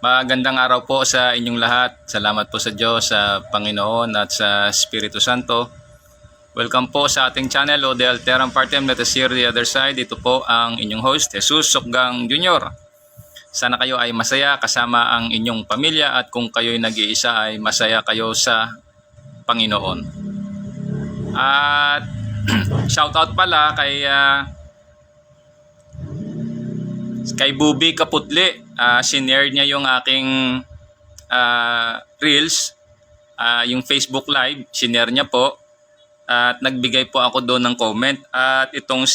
Magandang araw po sa inyong lahat. Salamat po sa Diyos, sa Panginoon at sa Espiritu Santo. Welcome po sa ating channel, Odel Terang Partem. Let us hear the other side. Ito po ang inyong host, Jesus Sokgang Jr. Sana kayo ay masaya kasama ang inyong pamilya at kung kayo'y nag-iisa ay masaya kayo sa Panginoon. At shoutout pala kay Bubi Kaputli. Sinare niya yung aking reels, yung Facebook live, sinare niya po at nagbigay po ako doon ng comment. At itong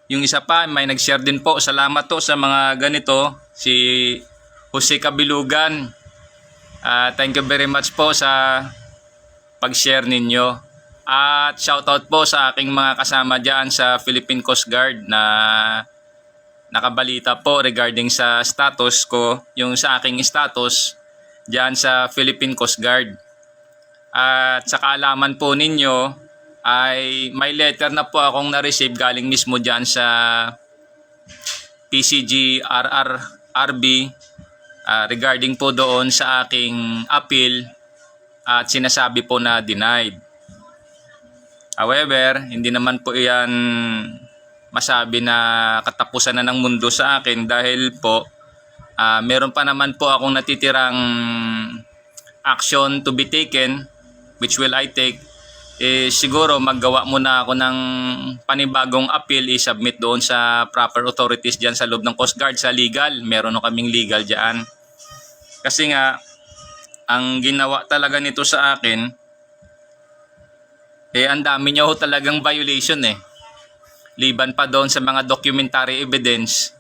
yung isa pa may nag-share din po. Salamat to sa mga ganito, si Jose Kabilugan. Thank you very much po sa pag-share ninyo. At shoutout po sa aking mga kasama dyan sa Philippine Coast Guard na nakabalita po regarding sa status ko, yung sa aking status dyan sa Philippine Coast Guard. At sa kaalaman po ninyo ay may letter na po akong na-receive galing mismo dyan sa PCG RRRB regarding po doon sa aking appeal at sinasabi po na denied. However, hindi naman po iyan masabi na katapusan na ng mundo sa akin dahil po meron pa naman po akong natitirang action to be taken, which will I take. Siguro maggawa muna ako ng panibagong appeal, i-submit doon sa proper authorities dyan sa loob ng Coast Guard, sa legal. Meron na kaming legal dyan. Kasi nga, ang ginawa talaga nito sa akin, ang dami niya ho talagang violation eh. Liban pa doon sa mga documentary evidence,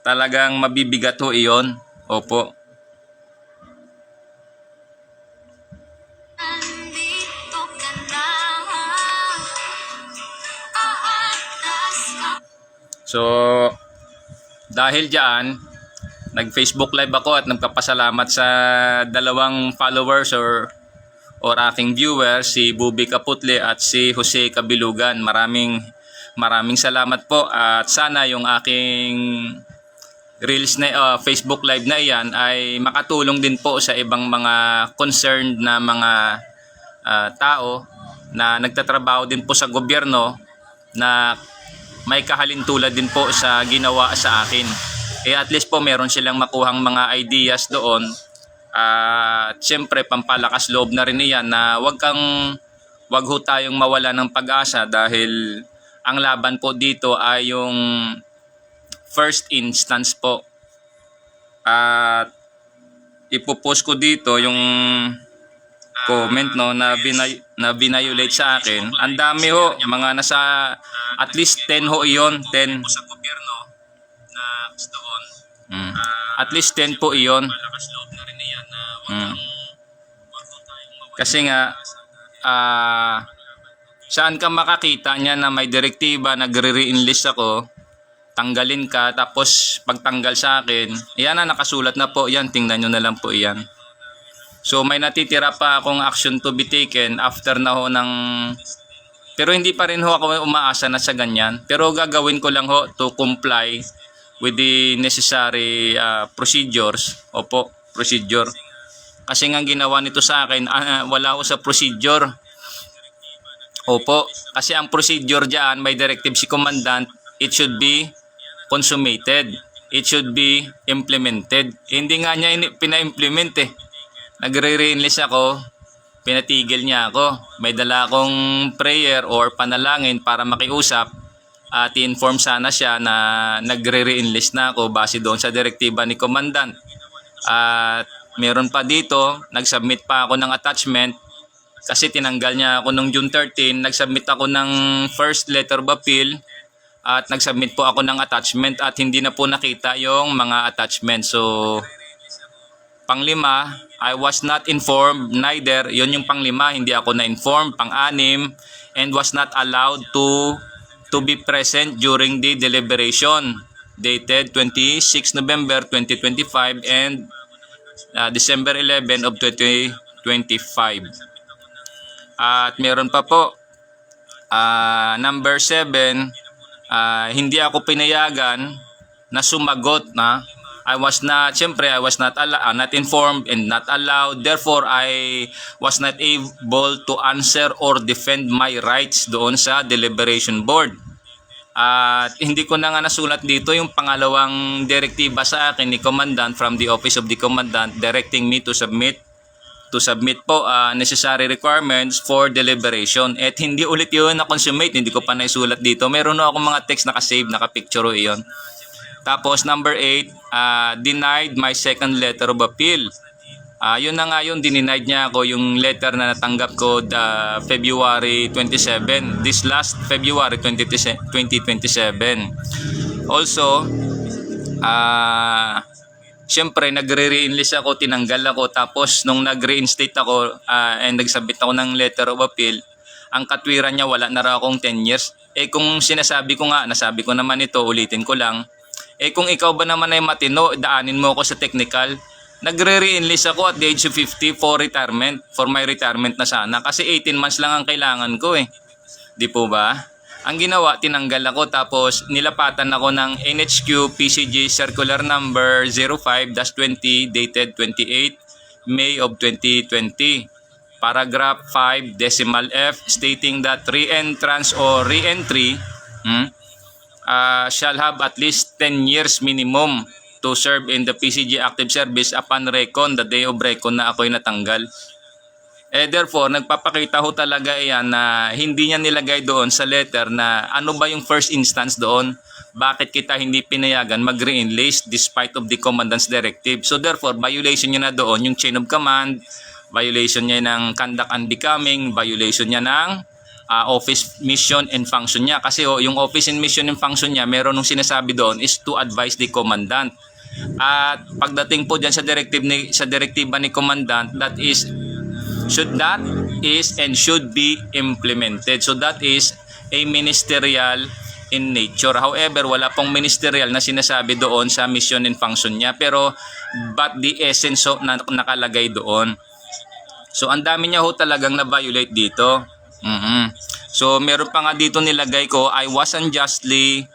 talagang mabibigat ho iyon. Opo. So, dahil dyan, nag-Facebook live ako at nagpapasalamat sa dalawang followers or aking viewers, si Bubi Kaputli at si Jose Kabilugan. Maraming salamat po at sana yung aking reels na Facebook live na iyan ay makatulong din po sa ibang mga concerned na mga tao na nagtatrabaho din po sa gobyerno na may kahalintulad din po sa ginawa sa akin. At least po meron silang makuhang mga ideas doon. At siyempre pampalakas loob na rin niyan na wag ho tayong mawala ng pag-asa dahil ang laban po dito ay yung first instance po. At ipopost ko dito yung comment na binayolate sa akin. Ang dami ho, mga nasa at least 10 ho iyon, 10. At least 10 po iyon. Kasi nga saan ka makakita niya na may direktiba nagre-re-enlist ako, tanggalin ka, tapos pagtanggal sa akin, yan na nakasulat na po yan, tingnan nyo na lang po yan. So may natitira pa akong action to be taken after na ho ng, pero hindi pa rin ho ako umaasa na sa ganyan, pero gagawin ko lang ho to comply with the necessary procedures. Opo, procedure. Kasi nga ginawa nito sa akin, wala ko sa procedure. Opo, kasi ang procedure dyan, may directive si Commandant, it should be consummated. It should be implemented. Hindi nga niya pina-implement eh. Nagre-re-enlist ako, pinatigil niya ako. May dala akong prayer or panalangin para makiusap at i-inform sana siya na nagre-re-enlist na ako base doon sa direktiba ni Commandant. At meron pa dito, nag-submit pa ako ng attachment kasi tinanggal niya ako nung June 13. Nag-submit ako ng first letter of appeal at nag-submit po ako ng attachment at hindi na po nakita yung mga attachment. So, panglima, I was not informed neither. Yun yung panglima, hindi ako na-inform. Pang-anim, and was not allowed to be present during the deliberation dated 26 November 2025 and December 11 of 2025. At meron pa po number 7, hindi ako pinayagan na sumagot na I was not not informed and not allowed, therefore I was not able to answer or defend my rights doon sa deliberation board. At hindi ko na nga nasulat dito yung pangalawang direktiba sa akin ni Commandant from the Office of the Commandant directing me to submit po necessary requirements for deliberation. At hindi ulit yun na-consummate, hindi ko pa naisulat dito. Meron na akong mga text nakasave, nakapicture iyon. Tapos number 8, denied my second letter of appeal. Yun na nga yun, dinenied niya ako yung letter na natanggap ko February 27, this last February 2027. Also, syempre nagre-re-enlist ako, tinanggal ako, tapos nung nag-reinstate ako and nagsabit ako ng letter of appeal, ang katwiran niya wala na raw akong 10 years. Kung nasabi ko naman ito, ulitin ko lang, kung ikaw ba naman ay matino, daanin mo ako sa technical. Nagre-re-enlist ako at the age of 50 for my retirement na sana. Kasi 18 months lang ang kailangan ko Di po ba? Ang ginawa, tinanggal ako tapos nilapatan ako ng NHQ PCG Circular Number 05-20 dated 28 May of 2020. Paragraph 5 decimal F stating that re-entrance or re-entry shall have at least 10 years minimum to serve in the PCG active service upon recon, the day of recon na ako'y natanggal. Therefore, nagpapakita ho talaga yan na hindi niya nilagay doon sa letter na ano ba yung first instance doon, bakit kita hindi pinayagan mag-re-enlist despite of the commandant's directive. So therefore, violation niya na doon yung chain of command, violation niya ng conduct unbecoming, violation niya ng office mission and function niya. Kasi yung office and mission and function niya, meron nung sinasabi doon is to advise the commandant. At pagdating po diyan sa direktiba ni commandant, that is and should be implemented. So that is a ministerial in nature. However, wala pong ministerial na sinasabi doon sa mission and function niya, pero but the essence na nakalagay doon. So ang dami niya ho talagang na-violate dito. So meron pa nga dito nilagay ko, I was unjustly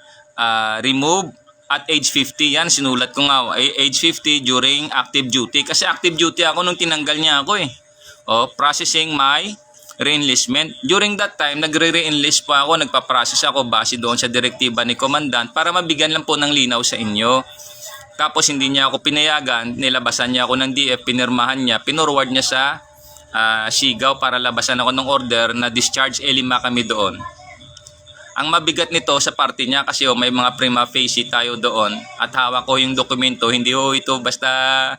removed at age 50. Yan, sinulat ko nga, age 50 during active duty. Kasi active duty ako nung tinanggal niya ako processing my re-enlistment. During that time, nagre-re-enlist pa ako, nagpa-process ako base doon sa direktiba ni Commandant para mabigyan lang po ng linaw sa inyo. Tapos hindi niya ako pinayagan, nilabasan niya ako ng DF, pinirmahan niya, pinorward niya sa Sigaw para labasan ako ng order na discharge 5 kami doon. Ang mabigat nito sa party niya kasi may mga prima facie tayo doon at hawak ko yung dokumento, hindi ito basta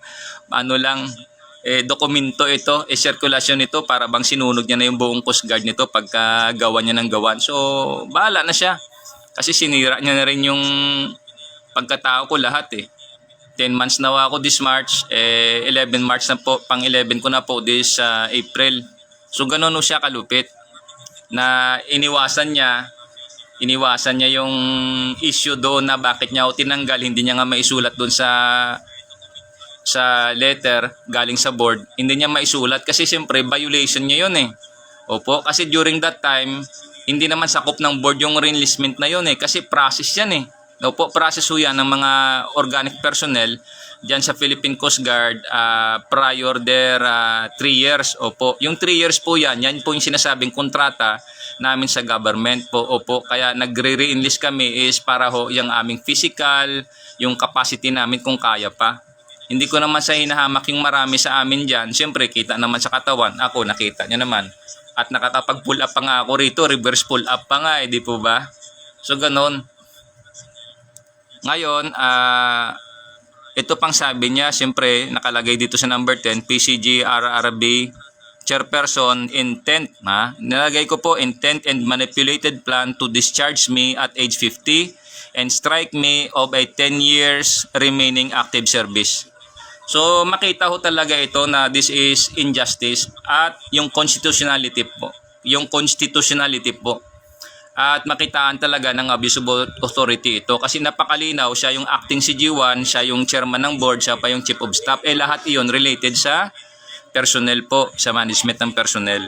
dokumento ito, sirkulasyon ito para bang sinunog niya na yung buong Coast Guard nito pagka gawa niya ng gawan. So, bahala na siya. Kasi sinira niya na rin yung pagkatao ko lahat 10 months na ako this March, 11 March na po, pang 11 ko na po this April. So, ganun siya kalupit na iniwasan niya yung issue doon na bakit niya ako tinanggal, hindi niya nga maisulat doon sa letter galing sa board, hindi niya maisulat kasi siyempre violation niya yun Opo, kasi during that time hindi naman sakop ng board yung re-enlistment na yun kasi process yan Opo, process yan ng mga organic personnel dyan sa Philippine Coast Guard prior their 3 years. Opo, yung 3 years po yan po yung sinasabing kontrata namin sa government po. Opo, kaya nagre-re-enlist kami is para yung aming physical, yung capacity namin kung kaya pa. Hindi ko naman sa hinahamak yung marami sa amin dyan. Siyempre, kita naman sa katawan. Ako, nakita niya naman. At nakakapag-pull up pa nga ako rito. Reverse pull up pa nga di po ba? So, ganon. Ngayon, ito pang sabi niya, siyempre, nakalagay dito sa number 10, PCG RRB Chairperson, intent. Nilagay ko po, intent and manipulated plan to discharge me at age 50 and strike me of a 10 years remaining active service. So makita ho talaga ito na this is injustice at yung constitutionality po. At makitaan talaga ng abuse of authority ito kasi napakalinaw, siya yung acting CG1, siya yung chairman ng board, siya pa yung chief of staff. Lahat iyon related sa personnel po, sa management ng personnel.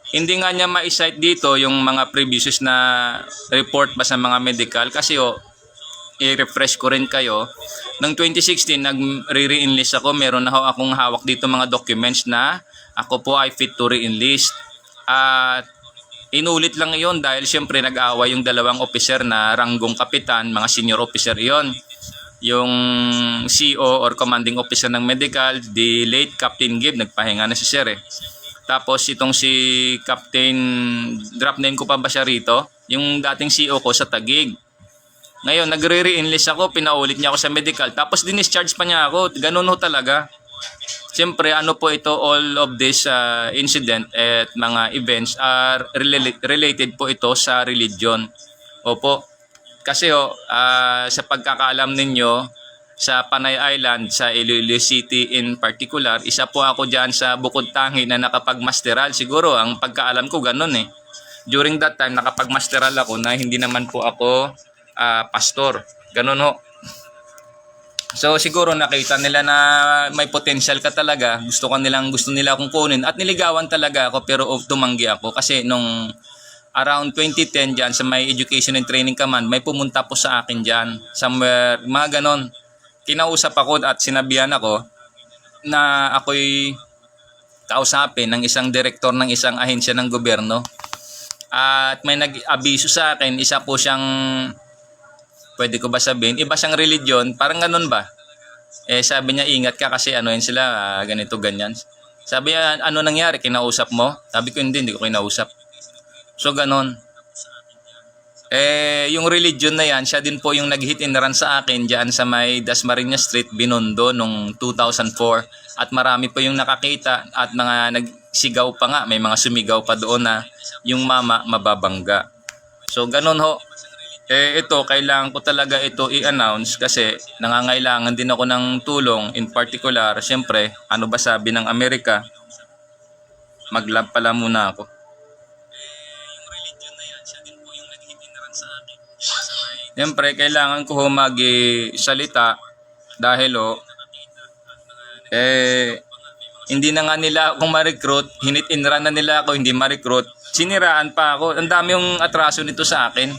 Hindi nga niya ma-cite dito yung mga previous na report ba sa mga medical kasi i-refresh ko rin kayo. Noong 2016, nag-re-enlist ako. Meron na akong hawak dito mga documents na ako po ay fit to re-enlist. At inulit lang iyon dahil siyempre nag-aaway yung dalawang officer na ranggong kapitan, mga senior officer iyon. Yung CO or commanding officer ng medical, the late Captain Gibb, nagpahinga na si Sir eh. Tapos itong si Captain, drop name ko pa ba siya rito? Yung dating CO ko sa Taguig. Ngayon, nagre-re-enlist ako, pinaulit niya ako sa medical. Tapos discharge pa niya ako. Ganun ho talaga. Siyempre, ano po ito, all of this incident at mga events are related po ito sa religion. Opo. Kasi sa pagkakaalam ninyo, sa Panay Island, sa Iloilo City in particular, isa po ako dyan sa bukod tangi na nakapagmasteral. Siguro, ang pagkaalam ko ganun eh. During that time, nakapagmasteral ako na hindi naman po ako pastor. Ganun ho. So siguro nakita nila na may potential ka talaga. Gusto nila akong kunin at niligawan talaga ako pero tumanggi ako kasi nung around 2010 dyan sa may Education and Training Command, may pumunta po sa akin dyan. Somewhere, mga ganon. Kinausap ako at sinabihan ako na ako'y kausapin ng isang direktor ng isang ahensya ng gobyerno. At may nag-abiso sa akin, isa po siyang, pwede ko ba sabihin, iba siyang religion, parang ganun ba? Sabi niya, ingat ka kasi ano yun sila, ganito, ganyan. Sabi niya, ano nangyari, kinausap mo? Sabi ko, hindi ko kinausap. So, ganun. Yung religion na yan, siya din po yung nag-hit and run sa akin dyan sa may Dasmariñas Street, Binondo, nung 2004. At marami po yung nakakita at mga nagsigaw pa nga, may mga sumigaw pa doon na yung mama mababangga. So, ganun ho. Ito, kailangan ko talaga ito i-announce kasi nangangailangan din ako ng tulong. In particular, siyempre, ano ba sabi ng Amerika? Mag-lab pala muna ako. Siyempre, kailangan ko mag-salita dahil hindi na nga nila akong ma-recruit, hinit-inran na nila ako, hindi ma-recruit, siniraan pa ako. Ang dami yung atraso nito sa akin.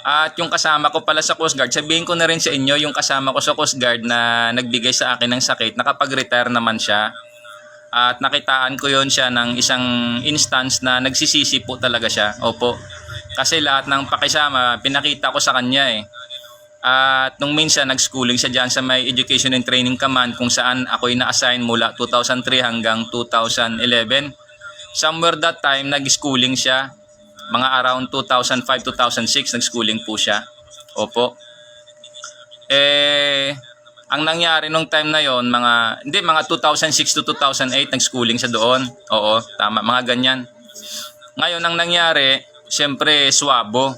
At yung kasama ko pala sa Coast Guard, sabihin ko na rin sa inyo, yung kasama ko sa Coast Guard na nagbigay sa akin ng sakit, nakapag-retire naman siya. At nakitaan ko yon siya ng isang instance na nagsisisi po talaga siya. Opo. Kasi lahat ng pakisama, pinakita ko sa kanya eh. At nung minsan, nag-schooling siya dyan sa may Education and Training Command kung saan ako'y na-assign mula 2003 hanggang 2011. Somewhere that time, nag-schooling siya. Mga around 2005-2006, nag-schooling po siya. Opo. Ang nangyari nung time na yon, mga 2006 to 2008, nag-schooling siya doon. Oo, tama, mga ganyan. Ngayon, ang nangyari, siyempre, swabo.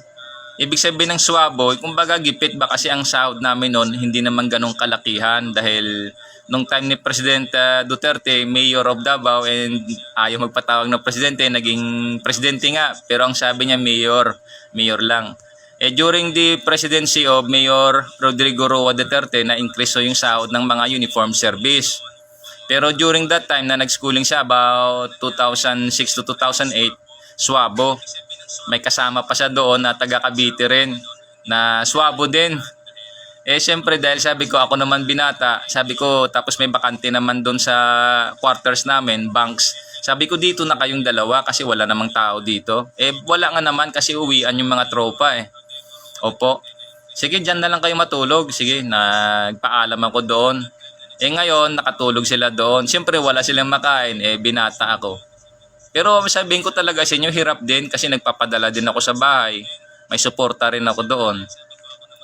Ibig sabihin ng swabo, kumbaga gipit ba kasi ang sahod namin noon, hindi naman ganong kalakihan dahil nung time ni President Duterte, Mayor of Davao, and ayaw magpatawag ng presidente, naging presidente nga, pero ang sabi niya mayor lang. During the presidency of Mayor Rodrigo Roa Duterte, na-increase yung sahod ng mga uniform service. Pero during that time na nag-schooling siya about 2006 to 2008, swabo. May kasama pa siya doon na taga Cavite rin na swabo din. Siyempre dahil sabi ko ako naman binata, sabi ko tapos may bakante naman doon sa quarters namin, banks. Sabi ko dito na kayong dalawa kasi wala namang tao dito. Wala nga naman kasi uwian yung mga tropa eh. Opo. Sige, dyan na lang kayo matulog. Sige, nagpaalam ako doon. Ngayon, nakatulog sila doon. Siyempre wala silang makain, binata ako. Pero sabihin ko talaga sa inyo, hirap din kasi nagpapadala din ako sa bahay. May suporta rin ako doon.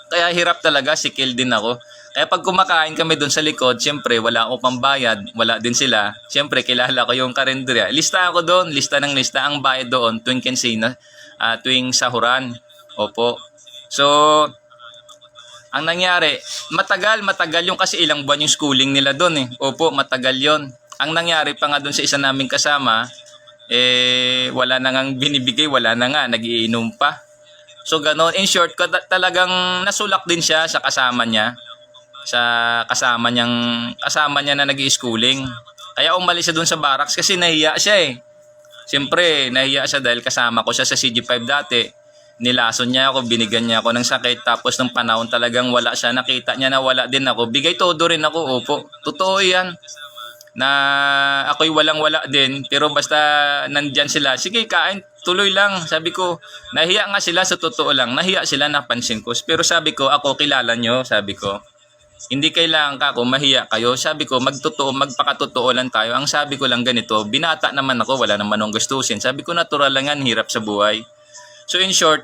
Kaya hirap talaga, sikil din ako. Kaya pag kumakain kami doon sa likod, siyempre wala ako pambayad, wala din sila. Siyempre kilala ko yung karinderya. Lista ako doon, lista ng lista. Ang bayad doon, tuwing kensina, tuwing sahuran. Opo. So, ang nangyari, matagal yung kasi ilang buwan yung schooling nila doon eh. Opo, matagal yon. Ang nangyari pa nga doon sa isa naming kasama, wala na ngang binibigay, wala na nga, nagiinom pa. So ganoon, in short, talagang nasulak din siya sa kasama niya. Sa kasama niya na nag-i-schooling. Kaya umalis siya doon sa barracks kasi nahiya siya eh. Siyempre, nahiya siya dahil kasama ko siya sa CG5 dati. Nilason niya ako, binigyan niya ako ng sakit. Tapos nung panahon talagang wala siya, nakita niya na wala din ako. Bigay todo rin ako, opo. Totoo yan. Na ako'y walang-wala din. Pero basta nandyan sila, sige kain, tuloy lang. Sabi ko, nahiya nga sila sa totoo lang. Nahiya sila, napansin ko. Pero sabi ko, ako kilala nyo, sabi ko. Hindi kailangan ka kung mahiya kayo. Sabi ko, magpakatotoo lang tayo. Ang sabi ko lang ganito, binata naman ako, wala naman akong gastusin. Sabi ko, natural lang yan, hirap sa buhay. So in short,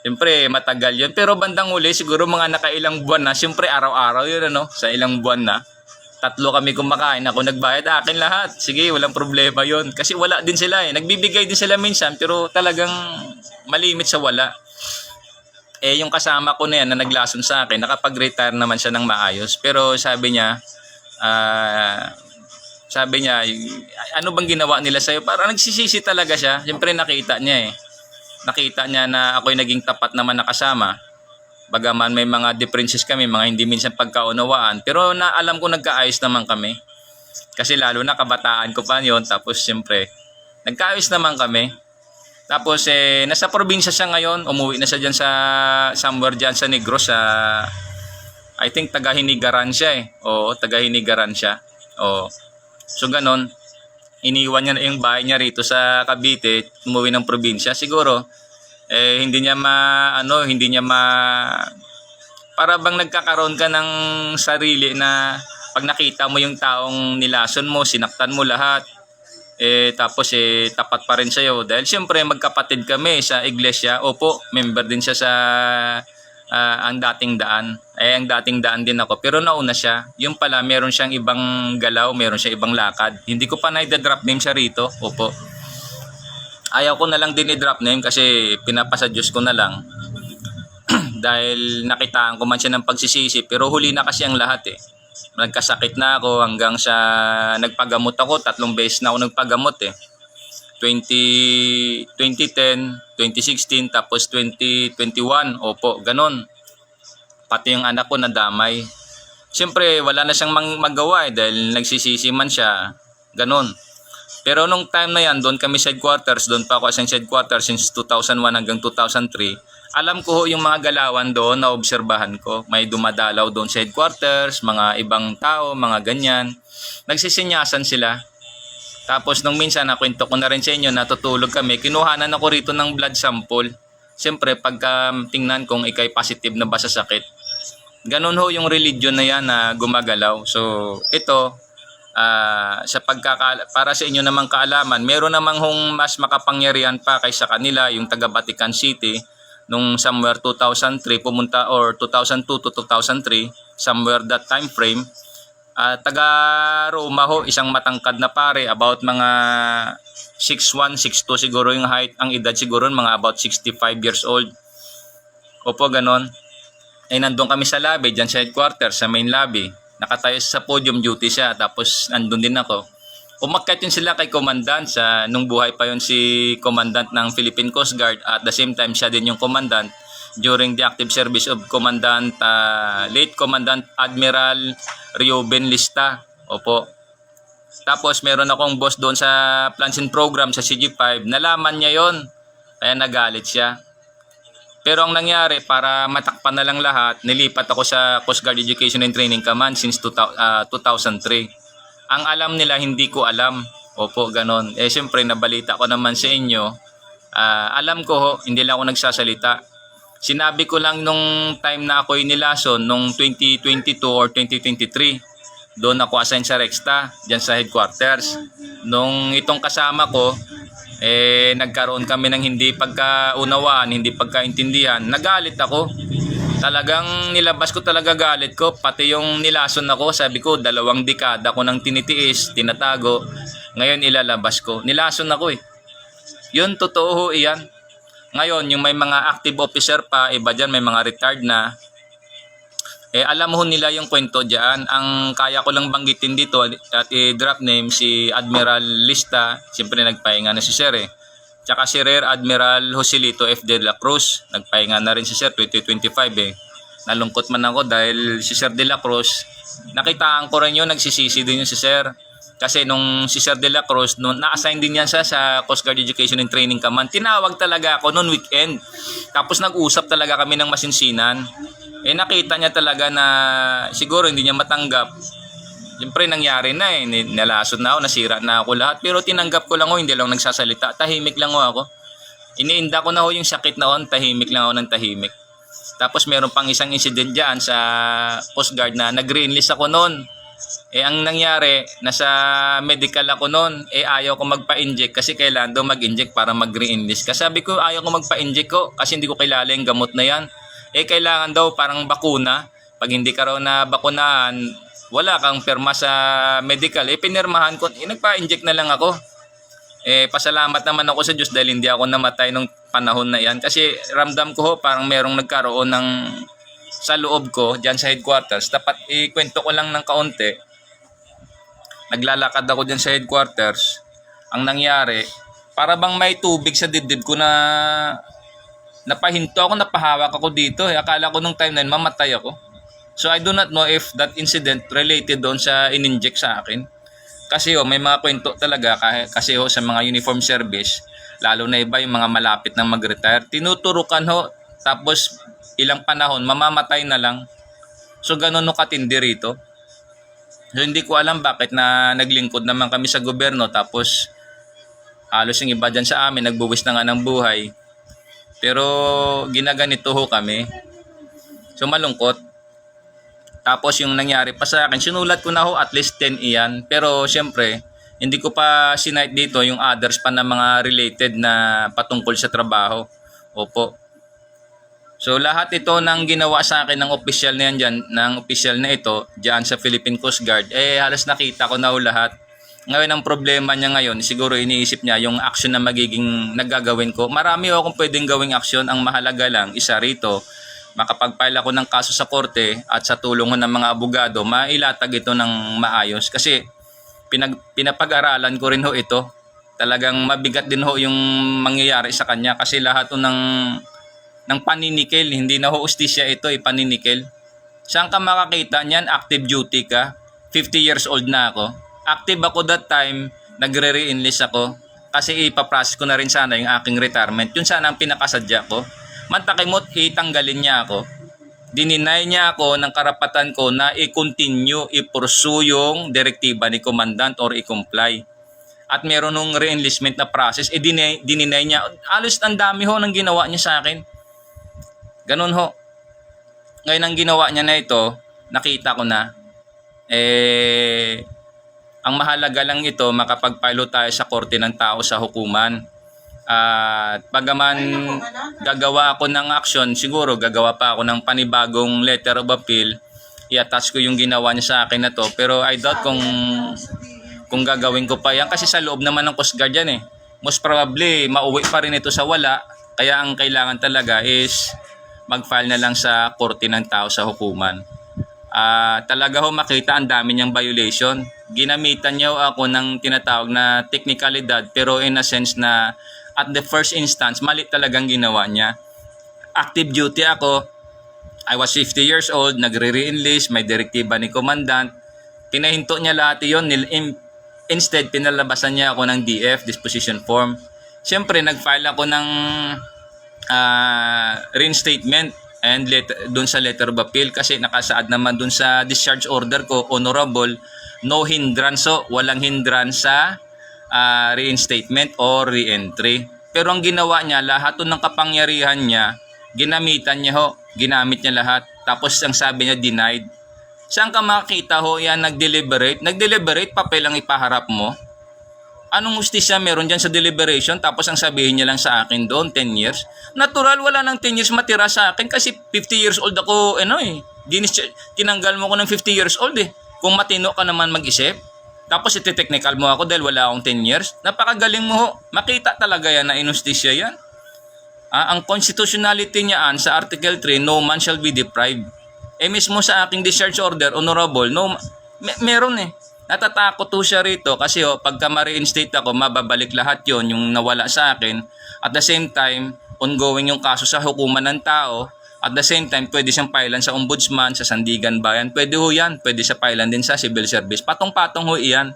siyempre matagal yun. Pero bandang uli, siguro mga nakailang buwan na, siyempre araw-araw yun, ano, sa ilang buwan na. 3 kami kumakain, ako nagbayad, akin lahat. Sige, walang problema yun. Kasi wala din sila eh. Nagbibigay din sila minsan, pero talagang malimit sa wala. Eh, yung kasama ko na yan na naglason sa akin, nakapag-retire naman siya ng maayos. Pero sabi niya, ano bang ginawa nila sa'yo? Parang nagsisisi talaga siya. Siyempre nakita niya eh. Nakita niya na ako'y naging tapat naman na kasama. Bagaman may mga differences kami, mga hindi minsan pagkaunawaan. Pero alam ko nagkaayos naman kami. Kasi lalo na kabataan ko pa yon. Tapos siyempre, nagkaayos naman kami. Tapos nasa probinsya siya ngayon, umuwi na siya dyan sa somewhere dyan sa Negros, sa I think taga-Hinigaran siya eh. Oo, taga-Hinigaran siya. Oo. So ganon, iniwan niya na yung bahay niya rito sa Cavite, umuwi ng probinsya. Siguro hindi niya para bang nagkakaroon ka ng sarili na pag nakita mo yung taong nilason mo, sinaktan mo lahat. Tapos tapat pa rin sa'yo dahil siyempre magkapatid kami sa iglesia. Opo, member din siya sa ang dating daan. Ang dating daan din ako, pero nauna siya. Yung pala meron siyang ibang galaw, meron siyang ibang lakad. Hindi ko pa na-drop name siya rito. Opo, ayaw ko na lang din i-drop name kasi pinapasa Diyos ko na lang. Dahil nakitaan ko man siya ng pagsisisi, pero huli na kasi ang lahat eh. Nagkasakit na ako hanggang sa nagpagamot ako. 3 beses na ako nagpagamot eh. 2010, 2016, tapos 2021. Opo, ganon. Pati yung anak ko nadamay. Siyempre, wala na siyang magawa eh dahil nagsisisi man siya. Ganon. Pero nung time na yan, doon kami sa headquarters. Doon pa ako sa headquarters since 2001 hanggang 2003. Alam ko yung mga galawan doon na obserbahan ko. May dumadalaw doon sa headquarters, mga ibang tao, mga ganyan. Nagsisinyasan sila. Tapos nung minsan, nakwento ko na rin sa inyo, natutulog kami, kinuhanan ako rito ng blood sample. Siyempre, pagka tingnan kung ikay positive na ba sa sakit. Ganun ho yung religion na yan na gumagalaw. So, ito, para sa inyo namang kaalaman, meron namang hong mas makapangyarihan pa kaysa kanila, yung taga Vatican City. Nung somewhere 2003 pumunta, or 2002 to 2003, somewhere that time frame, taga Roma ho, isang matangkad na pare, about mga 6'1", 6'2" siguro yung height, ang edad siguro mga about 65 years old. Opo, ganon. Nandun kami sa lobby, dyan sa headquarters, sa main lobby. Nakatayo sa podium, duty siya, tapos andun din ako. Umakyat yun sila kay Commandant nung buhay pa yun si Commandant ng Philippine Coast Guard, at the same time siya din yung Commandant during the active service of late Commandant Admiral Reuben Lista. Opo. Tapos meron akong boss doon sa plans and program sa CG5, nalaman niya yon, kaya nagalit siya. Pero ang nangyari, para matakpan na lang lahat, nilipat ako sa Coast Guard Education and Training Command since 2003. Ang alam nila, hindi ko alam. Opo, ganon. Siyempre, nabalita ko naman sa inyo. Alam ko ho, hindi lang ako nagsasalita. Sinabi ko lang nung time na ako'y nilason, nung 2022 or 2023. Doon ako assign sa Rexta, dyan sa headquarters. Nung itong kasama ko, nagkaroon kami ng hindi pagkaunawaan, hindi pagkaintindihan. Nagalit ako. Talagang nilabas ko talaga galit ko. Pati yung nilason ako, sabi ko 2 dekada ko nang tinitiis, tinatago. Ngayon ilalabas ko. Nilason ako eh. Yun, totoo ho iyan. Ngayon, yung may mga active officer pa, iba dyan, may mga retired na. Alam ho nila yung kwento dyan. Ang kaya ko lang banggitin dito at i-drop name si Admiral Lista. Siyempre nagpahinga na si Sir eh. Tsaka si Rear Admiral Joselito F. De La Cruz, nagpahinga na rin si Sir 2025 eh. Nalungkot man ako dahil si Sir De La Cruz, nakitaan ko rin yun, nagsisisi din yun si Sir. Kasi nung si Sir De La Cruz, nung na-assign din yan siya sa Coast Guard Education and Training Command, tinawag talaga ako noon weekend. Tapos nag-usap talaga kami ng masinsinan. Nakita niya talaga na siguro hindi niya matanggap. Siyempre nangyari na nalasod na ako, nasira na ako lahat. Pero tinanggap ko lang ako, hindi lang nagsasalita. Tahimik lang ako. Iniinda ko na ho yung sakit noon, tahimik lang ako ng tahimik. Tapos meron pang isang incident dyan sa Coast Guard na nag-re-enlist ako noon. Ang nangyari, nasa medical ako noon, ayaw ko magpa-inject kasi kailangan daw mag-inject para mag-re-enlist. Kasi sabi ko, ayaw ko magpa-inject ko kasi hindi ko kilala yung gamot na yan. Kailangan daw parang bakuna. Pag hindi ka raw na bakunahan, wala kang perma sa medical. Pinirmahan ko, nagpa-inject na lang ako. Pasalamat naman ako sa Diyos dahil hindi ako namatay nung panahon na yan. Kasi ramdam ko ho, parang merong nagkaroon ng sa loob ko, dyan sa headquarters. Dapat ikwento ko lang ng kaunti. Naglalakad ako dyan sa headquarters. Ang nangyari, para bang may tubig sa dibdib ko na napahinto ako, napahawak ako dito. Akala ko nung time na yun, mamatay ako. So I do not know if that incident related doon sa in-inject sa akin. Kasi may mga kwento talaga kasi sa mga uniform service, lalo na iba yung mga malapit na mag-retire, tinuturukan tapos ilang panahon, mamamatay na lang. So ganun katindi rito. So hindi ko alam bakit na naglingkod naman kami sa gobyerno tapos halos yung iba dyan sa amin nagbuwis na nga ng buhay. Pero ginaganito kami. So malungkot. Tapos yung nangyari pa sa akin, sinulat ko na at least 10 iyan. Pero syempre, hindi ko pa sinight dito yung others pa na mga related na patungkol sa trabaho. Opo. So lahat ito nang ginawa sa akin ng official na yan dyan, ng official na ito, dyan sa Philippine Coast Guard, halos nakita ko na lahat. Ngayon ang problema niya ngayon, siguro iniisip niya yung action na magiging nagagawin ko. Marami akong pwedeng gawing action, ang mahalaga lang, isa rito, makapag-file ako ng kaso sa korte at sa tulong ng mga abogado, mailatag ito ng maayos. Kasi pinapag-aralan ko rin ito. Talagang mabigat din yung mangyayari sa kanya kasi lahat ng paninikel, hindi na hustisya ito, paninikel. Saan ka makakita niyan? Active duty ka. 50 years old na ako. Active ako that time, nagre-re-enlist ako. Kasi ipaprocess ko na rin sana yung aking retirement. Yun sana ang pinakasadya ko. Mantakimot, itanggalin niya ako. Dininay niya ako ng karapatan ko na i-continue, i-pursue yung direktiba ni Commandant or i-comply. At meron nung re-enlistment na process, dininay niya. Alos ang dami nang ginawa niya sa akin. Ganun Ngayon ang ginawa niya na ito, nakita ko na, ang mahalaga lang ito, makapag-file tayo sa korte ng tao sa hukuman. At pagaman gagawa ako ng action, siguro gagawa pa ako ng panibagong letter of appeal, i-attach ko yung ginawa niya sa akin na to. Pero I doubt kung gagawin ko pa yan kasi sa loob naman ng Coast Guard yan Most probably, mauwi pa rin ito sa wala. Kaya ang kailangan talaga is mag-file na lang sa korte ng tao sa hukuman. Talaga makita ang dami niyang violation. Ginamitan niya ako ng tinatawag na technicalidad pero in a sense na at the first instance, mali talagang ginawa niya. Active duty ako. I was 50 years old, nagre-re-enlist, may direktiba ni Commandant. Pinahinto niya lahat yun. Instead, pinalabasan niya ako ng DF, disposition form. Siyempre, nag-file ako ng reinstatement and dun sa letter of appeal kasi nakasaad naman dun sa discharge order ko, honorable, no hindrance. So, walang hindrance sa reinstatement or re-entry. Pero ang ginawa niya, lahat ng kapangyarihan niya, ginamitan niya ginamit niya lahat. Tapos ang sabi niya, denied. Saan ka makakita yan nag-deliberate? Nag-deliberate, papel ang ipaharap mo. Anong hustisya meron dyan sa deliberation? Tapos ang sabihin niya lang sa akin doon, 10 years. Natural, wala nang 10 years matira sa akin kasi 50 years old ako, tinanggal mo ko ng 50 years old Kung matino ka naman mag-isip. Tapos iti-technical mo ako dahil wala akong 10 years. Napakagaling mo Makita talaga yan na inustisya yan. Ang constitutionality niyaan sa Article 3, no man shall be deprived. Mismo sa aking discharge order, honorable, meron Natatakot siya rito kasi pagka ma-reinstate ako, mababalik lahat yon yung nawala sa akin. At the same time, ongoing yung kaso sa hukuman ng tao. At the same time, pwede siyang pailan sa ombudsman, sa Sandigan Bayan. Pwede yan. Pwede siya pailan din sa civil service. Patong-patong iyan.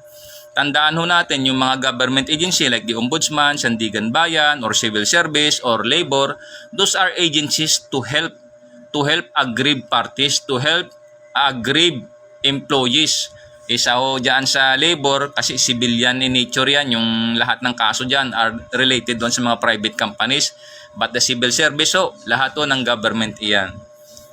Tandaan ho natin yung mga government agency like the Ombudsman, Sandigan Bayan, or Civil Service, or Labor, those are agencies to help aggrieved parties, to help aggrieved employees. Isa ho dyan sa labor kasi civilian in nature yan, yung lahat ng kaso dyan are related doon sa mga private companies. But the civil service ho, lahat ho ng government iyan.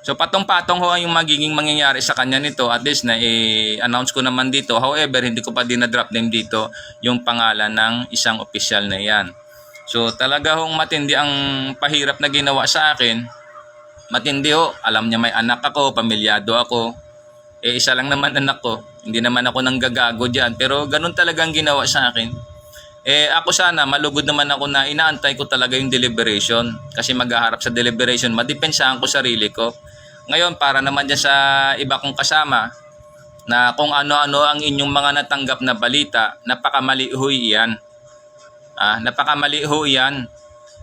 So patong-patong ho yung magiging mangyayari sa kanya nito, at least na i-announce ko naman dito. However, hindi ko pa din na-drop name dito yung pangalan ng isang opisyal na yan. So talaga hong matindi ang pahirap na ginawa sa akin. Matindi ho, alam niya may anak ako, pamilyado ako. Isa lang naman anak ko, hindi naman ako nang gagago dyan. Pero ganun talaga ang ginawa sa akin. Ako sana, malugod naman ako na inaantay ko talaga yung deliberation. Kasi maghaharap sa deliberation, madepensahan ko sarili ko. Ngayon, para naman dyan sa iba kong kasama, na kung ano-ano ang inyong mga natanggap na balita, napakamali ho iyan. Napakamali ho iyan.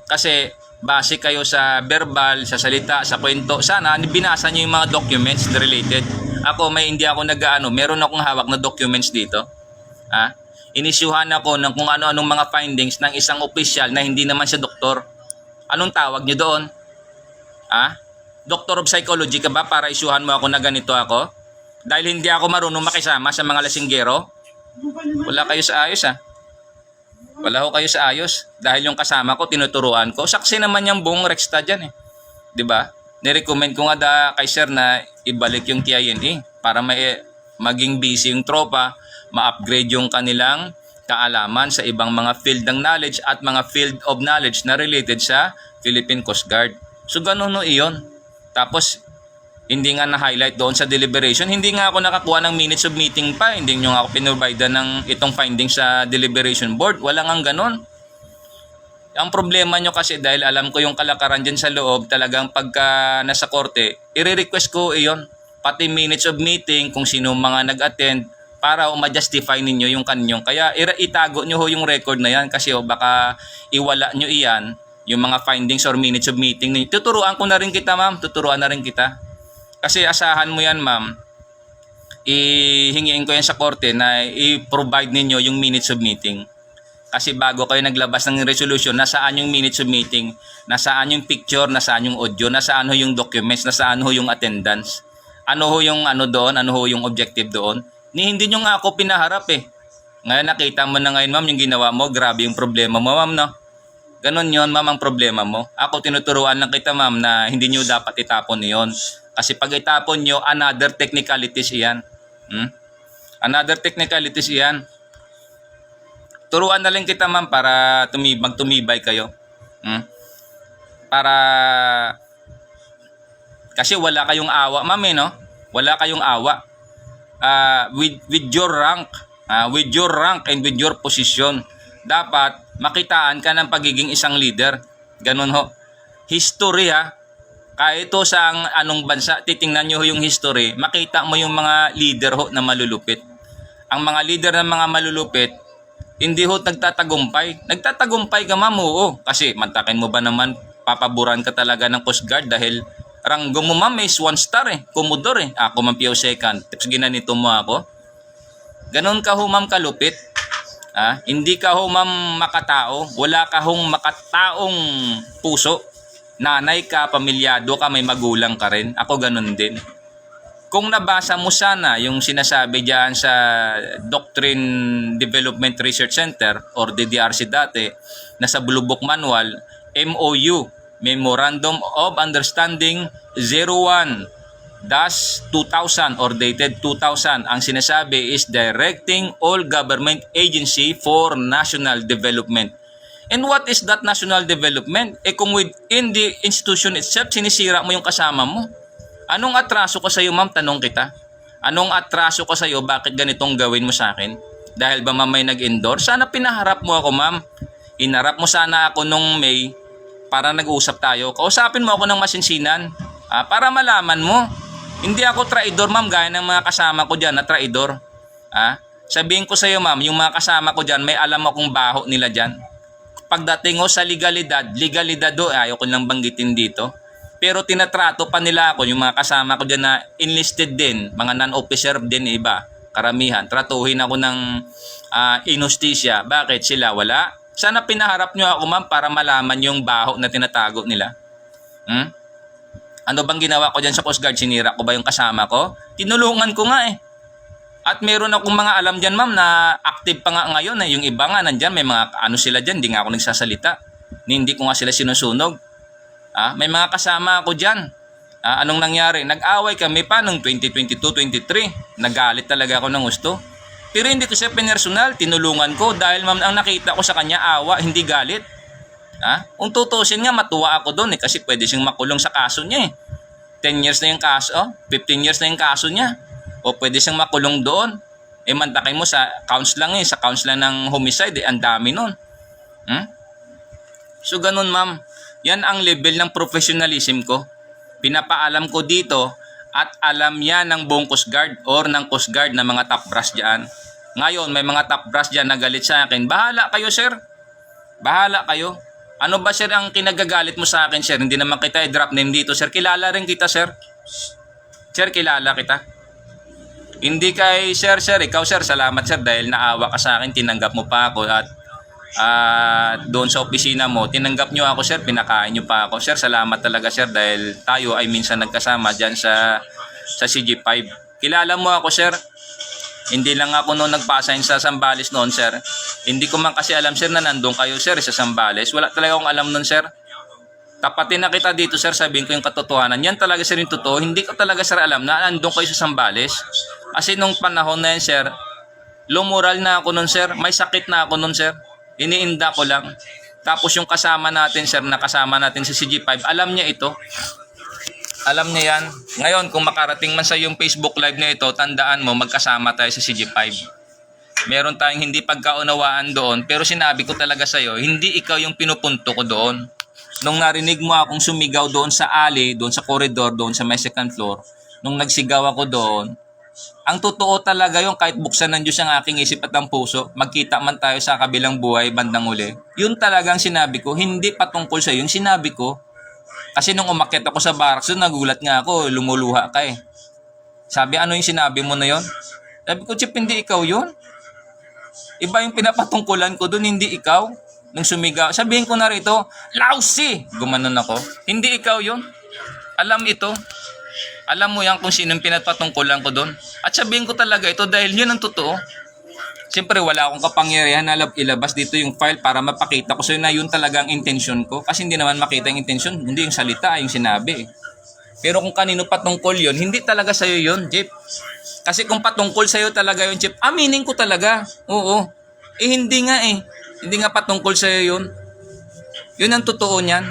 Kasi base kayo sa verbal, sa salita, sa kwento. Sana binasa nyo yung mga documents related. Ako, hindi ako meron akong hawak na documents dito. Inisyuhan ako ng kung ano-anong mga findings ng isang opisyal na hindi naman siya doktor. Anong tawag nyo doon? Doctor of Psychology ka ba para isyuhan mo ako na ganito ako? Dahil hindi ako marunong makisama sa mga lasinggero? Wala kayo sa ayos Wala ho kayo sa ayos. Dahil yung kasama ko, tinuturuan ko. Saksi naman yung buong Rexta dyan Diba? Nirecommend ko nga kay sir na ibalik yung TINE para maging busy yung tropa, ma-upgrade yung kanilang kaalaman sa ibang mga field ng knowledge at mga field of knowledge na related sa Philippine Coast Guard. So ganun iyon. Tapos hindi nga na-highlight doon sa deliberation. Hindi nga ako nakakuha ng minutes of meeting pa. Hindi nyo nga ako pinrovide ng itong findings sa deliberation board. Wala nga ganun. Ang problema nyo kasi dahil alam ko yung kalakaran dyan sa loob, talagang pagka nasa korte, i-request ko iyon. Pati minutes of meeting, kung sino mga nag-attend, para ma-justify ninyo yung kanyong. Kaya itago nyo ho yung record na yan kasi baka iwala nyo iyan, yung mga findings or minutes of meeting. Tuturuan ko na rin kita, ma'am. Tuturuan na rin kita. Kasi asahan mo yan, ma'am. Ihingiin ko yan sa korte na i-provide ninyo yung minutes of meeting. Kasi bago kayo naglabas ng resolution, nasaan yung minutes of meeting, nasaan yung picture, nasaan yung audio, nasaan ho yung documents, nasaan ho yung attendance. Ano ho yung doon, ano ho yung objective doon. Hindi nyo nga ako pinaharap Ngayon nakita mo na ngayon, ma'am, yung ginawa mo, grabe yung problema mo, ma'am, no? Ganon yon, ma'am, ang problema mo. Ako tinuturuan lang kita, ma'am, na hindi nyo dapat itapon yon. Kasi pag itapon nyo, another technicalities iyan. Another technicalities iyan. Turuan na lang kita, ma'am, para magtumibay kayo. Para kasi wala kayong awa, ma'am, no? Wala kayong awa. With your rank, and with your position, dapat makitaan ka ng pagiging isang leader. Ganun ho. History kahit sa anong bansa, titingnan nyo yung history, makita mo yung mga leader ho na malulupit. Ang mga leader ng mga malulupit, hindi ho nagtatagumpay. Nagtatagumpay ka, ma'am, oo. Kasi mantakin mo ba naman, papaboran ka talaga ng Coast Guard dahil ranggo mo, ma'am, is 1 star Commodore Ako man PO second. Tapos ginanito mo ako. Ganon ka ho, ma'am, kalupit. Hindi ka ho, ma'am, makatao. Wala ka hong makataong puso. Nanay ka, pamilyado ka, may magulang ka rin. Ako ganon din. Kung nabasa mo sana yung sinasabi diyan sa Doctrine Development Research Center or DDRC dati na sa Blue Book Manual, MOU, Memorandum of Understanding 01-2000 or dated 2000, ang sinasabi is directing all government agency for national development. And what is that national development? Kung within the institution itself, sinisira mo yung kasama mo. Anong atraso ko sa iyo, ma'am? Tanong kita. Anong atraso ko sa iyo? Bakit ganitong gawin mo sa akin? Dahil ba, ma'am, may nag-endorse? Sana pinaharap mo ako, ma'am. Inarap mo sana ako nung May para nag-uusap tayo. Kausapin mo ako ng masinsinan para malaman mo. Hindi ako traidor, ma'am, gaya ng mga kasama ko dyan na traidor. Sabihin ko sa iyo, ma'am, yung mga kasama ko dyan, may alam akong baho nila dyan. Pagdating sa legalidad ayaw ko lang banggitin dito. Pero tinatrato pa nila ako, yung mga kasama ko dyan na enlisted din, mga non-officer din iba. karamihan. Tratuhin ako ng inustisya. Bakit sila wala? Sana pinaharap nyo ako ma'am para malaman yung baho na tinatago nila. Ano bang ginawa ko dyan sa Coast Guard? Sinira ko ba yung kasama ko? Tinulungan ko nga eh. At meron akong mga alam dyan ma'am na active pa nga ngayon eh. Yung iba nga nandyan, may mga ano sila dyan, hindi nga ako nagsasalita. Hindi ko nga sila sinusunog. May mga kasama ako dyan. Anong nangyari? Nag-away kami pa noong 2022-23. Nagalit talaga ako ng gusto. Pero hindi ko siya pinersonal, tinulungan ko dahil ma'am ang nakita ko sa kanya awa, hindi galit. Kung tutusin nga, matuwa ako doon eh kasi pwede siyang makulong sa kaso niya eh. 10 years na yung kaso, 15 years na yung kaso niya. O pwede siyang makulong doon. Mantakay mo sa counts lang eh, sa counts lang ng homicide eh, ang dami nun. So ganun ma'am, yan ang level ng professionalism ko. Pinapaalam ko dito at alam yan ng buong Coast Guard or ng Coast Guard na mga top brass dyan. Ngayon may mga top brass dyan na galit sa akin. Bahala kayo sir. Bahala kayo. Ano ba sir ang kinagagalit mo sa akin sir? Hindi naman kita i-drop name dito sir. Kilala rin kita sir. Sir kilala kita. Hindi kay sir, ikaw sir, salamat sir dahil naawa ka sa akin, tinanggap mo pa ako at doon sa opisina mo, tinanggap nyo ako sir, pinakain nyo pa ako. Sir, salamat talaga sir dahil tayo ay minsan nagkasama dyan sa CG5. Kilala mo ako sir, hindi lang ako noon nagpasign sa Zambales noon sir. Hindi ko man kasi alam sir na nandun kayo sir sa Zambales. Wala talaga akong alam noon sir. Tapatin na kita dito sir, sabihin ko yung katotohanan. Yan talaga sir yung totoo. Hindi ko talaga sir alam na nandun kayo sa Zambales. Kasi nung panahon na yan sir, lumural na ako nun sir. May sakit na ako nun sir. Iniinda ko lang. Tapos yung kasama natin sir, na kasama natin sa CG5, alam niya ito. Alam niya yan. Ngayon, kung makarating man sa yung Facebook live na ito, tandaan mo, magkasama tayo sa CG5. Meron tayong hindi pagkaunawaan doon, pero sinabi ko talaga sa'yo, hindi ikaw yung pinupunto ko doon. Nung narinig mo akong sumigaw doon sa alley, doon sa corridor, doon sa may second floor, nung nagsigaw ako doon, ang totoo talaga yung kahit buksan ng Diyos ang aking isip at ang puso, magkita man tayo sa kabilang buhay bandang uli. Yun talagang sinabi ko, hindi patungkol sa yung sinabi ko. Kasi nung umakyat ako sa barracks doon, nagulat nga ako, lumuluha ka eh. Sabi, ano yung sinabi mo na yon? Sabi ko, Chip, hindi ikaw yun. Iba yung pinapatungkulan ko doon, hindi ikaw. Nung sumigaw, sabihin ko na rito, lousy! Gumanon ako. Hindi ikaw yun. Alam ito. Alam mo yan kung sinong pinapatungkulan ko doon. At sabihin ko talaga ito dahil yun ang totoo. Siyempre wala akong kapangyarihan na ilabas dito yung file para mapakita ko sa'yo na yun talaga ang intention ko. Kasi hindi naman makita yung intention, hindi yung salita, yung sinabi. Pero kung kanino patungkol yun, hindi talaga sa'yo yun, Jeep. Kasi kung patungkol sa'yo talaga yun, Jeep, aminin ko talaga. Oo. Hindi nga eh. Hindi nga patungkol sa'yo yun. Yun ang totoo niyan.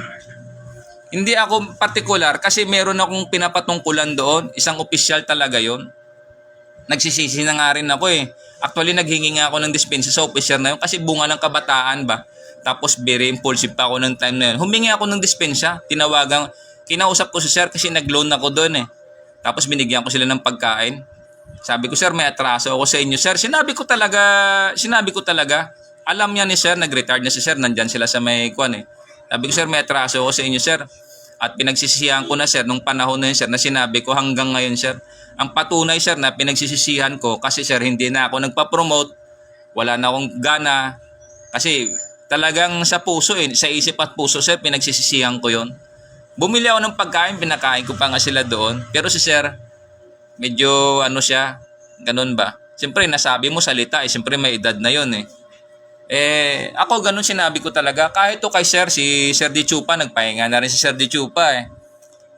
Hindi ako particular kasi meron akong pinapatungkulan doon. Isang opisyal talaga yun. Nagsisisi na nga rin ako eh. Actually, naghingi nga ako ng dispensa sa opisyal na yun kasi bunga ng kabataan ba. Tapos very impulsive pa ako ng time na yun. Humingi ako ng dispensa. Kinausap ko si sir kasi nag-loan ako doon eh. Tapos binigyan ko sila ng pagkain. Sabi ko, sir, may atraso ako sa inyo, sir. Sinabi ko talaga. Alam niya ni sir, nag-retard na si sir, nandyan sila sa may kwan eh. Sabi ko, sir, may atraso ako sa inyo, sir. At pinagsisisihan ko na, sir, nung panahon na yun, sir, na sinabi ko hanggang ngayon, sir. Ang patunay, sir, na pinagsisisihan ko, kasi, sir, hindi na ako nagpa-promote, wala na akong gana. Kasi talagang sa puso eh, sa isip at puso, sir, pinagsisisihan ko yon. Bumili ako ng pagkain, pinakain ko pa nga sila doon. Pero si sir, medyo ano siya, ganun ba? Siyempre, nasabi mo salita eh, siyempre may edad na yon eh. Ako ganun sinabi ko talaga. Kahit to kay sir, si Sir Di Chupa, nagpahinga na rin si Sir Di Chupa eh.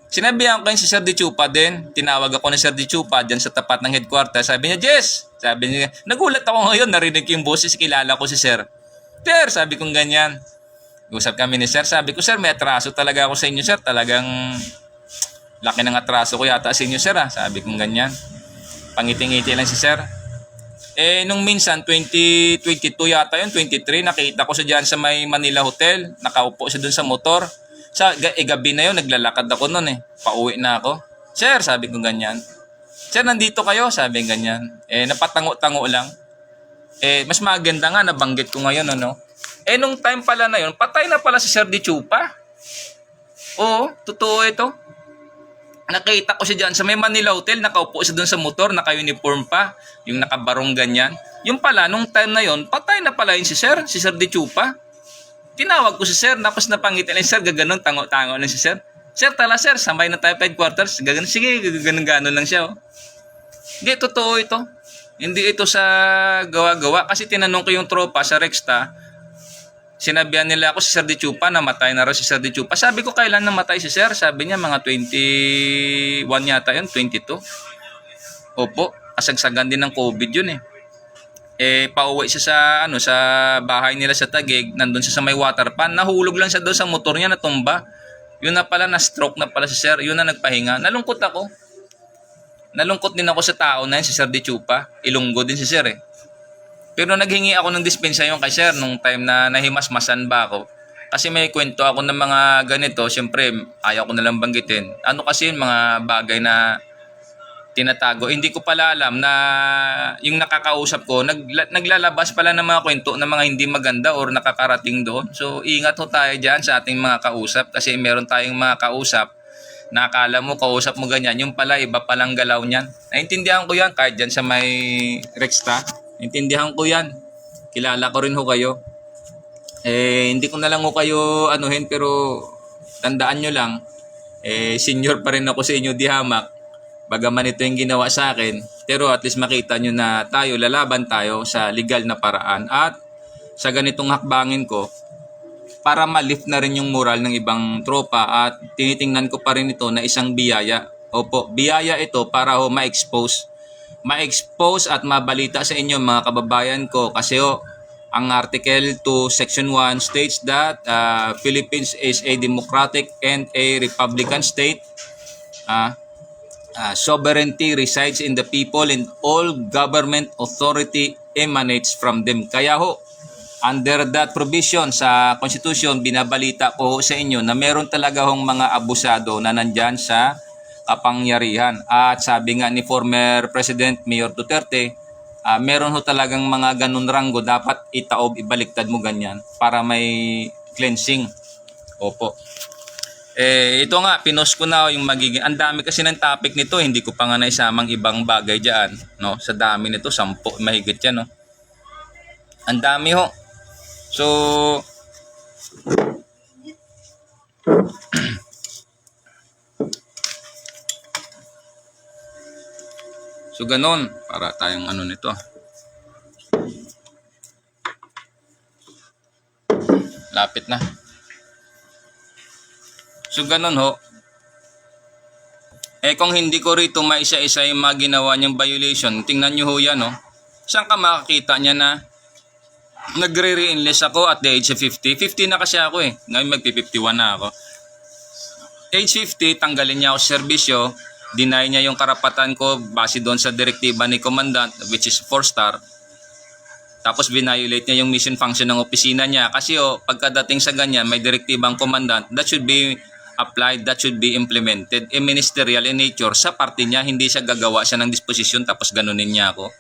Sinabihan ko si Sir Di Chupa din. Tinawag ako ni Sir Di Chupa dyan sa tapat ng headquarters. Sabi niya, Jess! Sabi niya, nagulat ako ngayon, narinig ko yung boses, kilala ko si Sir. Sir, sabi kong ganyan. Usap kami ni Sir, sabi ko, Sir, may atraso talaga ako sa inyo, Sir. Talagang laki ng atraso ko yata sa inyo, Sir. Sabi kong ganyan. Pangiti-ngiti lang si Sir. Nung minsan, 2022 yata yun, 23, nakita ko siya dyan sa may Manila Hotel. Nakaupo siya dun sa motor. Gabi na yun, naglalakad ako nun eh. Pauwi na ako. Sir, sabi ko ganyan. Sir, nandito kayo? Sabi ganyan. Napatango-tango lang. Mas maganda nga, nabanggit ko ngayon, ano? Nung time pala na yun, patay na pala si Sir Di Chupa. Oo, totoo ito. Nakita ko siya dyan sa may Manila Hotel, nakaupo siya doon sa motor, naka-uniform pa, yung nakabarong ganyan. Yung pala, nung time na yon, patay na pala yun si Sir Di Chupa. Tinawag ko si Sir, tapos napangitin ni Sir, gaganon, tango-tango lang si Sir. Sir, tala Sir, sambay na tayo 5 quarters. Gaganon, sige, gaganon-ganon lang siya. Oh. Hindi, totoo ito. Hindi ito sa gawa-gawa. Kasi tinanong ko yung tropa sa Rexta, sinabihan nila ako si Sir Di Chupa, namatay na raw si Sir Di Chupa. Sabi ko, kailan namatay si Sir? Sabi niya, mga 21 yata yun, 22. Opo, kasagsagan din ng COVID yun eh. Pauwi siya sa bahay nila sa Taguig, nandun siya sa may water pan, nahulog lang siya doon sa motor niya, natumba. Yun na pala, na-stroke na pala si Sir, yun na nagpahinga. Nalungkot ako. Nalungkot din ako sa tao na yun, si Sir Di Chupa. Ilunggo din si Sir eh. Pero naghingi ako ng dispensa yung kay Sir nung time na nahimasmasan ba ako. Kasi may kwento ako ng mga ganito, siyempre ayaw ko na lang banggitin. Ano kasi yung mga bagay na tinatago. Hindi ko pala alam na yung nakakausap ko, naglalabas pala ng mga kwento ng mga hindi maganda or nakakarating doon. So ingat ho tayo dyan sa ating mga kausap kasi meron tayong mga kausap na akala mo kausap mo ganyan, yung pala iba palang galaw niyan. Naintindihan ko yan kahit dyan sa may Rexta. Naintindihan ko yan. Kilala ko rin ho kayo. Hindi ko na lang ho kayo anuhin pero tandaan nyo lang, senior pa rin ako sa inyo di hamak. Bagaman ito yung ginawa sa akin, pero at least makita nyo na tayo, lalaban tayo sa legal na paraan. At sa ganitong hakbangin ko, para ma-lift na rin yung moral ng ibang tropa at tinitingnan ko pa rin ito na isang biyaya. Opo, biyaya ito para ho ma-expose at mabalita sa inyo mga kababayan ko kasi ang Article 2 Section 1 states that Philippines is a democratic and a republican state. Sovereignty resides in the people and all government authority emanates from them. Kaya ho, under that provision sa Constitution, binabalita ko sa inyo na meron talaga hong mga abusado na nandyan sa kapangyarihan. At sabi nga ni former President Mayor Duterte, meron ho talagang mga ganun ranggo, dapat itaob, ibaliktad mo ganyan para may cleansing. Opo. Ito nga, pinost ko na yung magiging, ang dami kasi ng topic nito, hindi ko pa nga naisamang ibang bagay dyan, no? Sa dami nito, 10, mahigit yan, no? Ang dami ho. So, so ganun, para tayong ano nito. Lapit na. So ganun ho. Kung hindi ko rito maisa-isa yung mga ginawa niyang violation, tingnan nyo ho yan ho. Saan ka makakita niya na nagre-re-enlist ako at the age of 50? 50 na kasi ako eh. Ngayon magpi-51 na ako. Age 50, tanggalin niya ako sa serbisyo. Deny niya yung karapatan ko base doon sa direktiba ni Commandant, which is 4-star. Tapos violate niya yung mission function ng opisina niya. Kasi pagkadating sa ganyan, may direktibang Commandant, that should be applied, that should be implemented. Ministerial in nature, sa parte niya, hindi siya gagawa siya ng disposition tapos ganunin niya ako.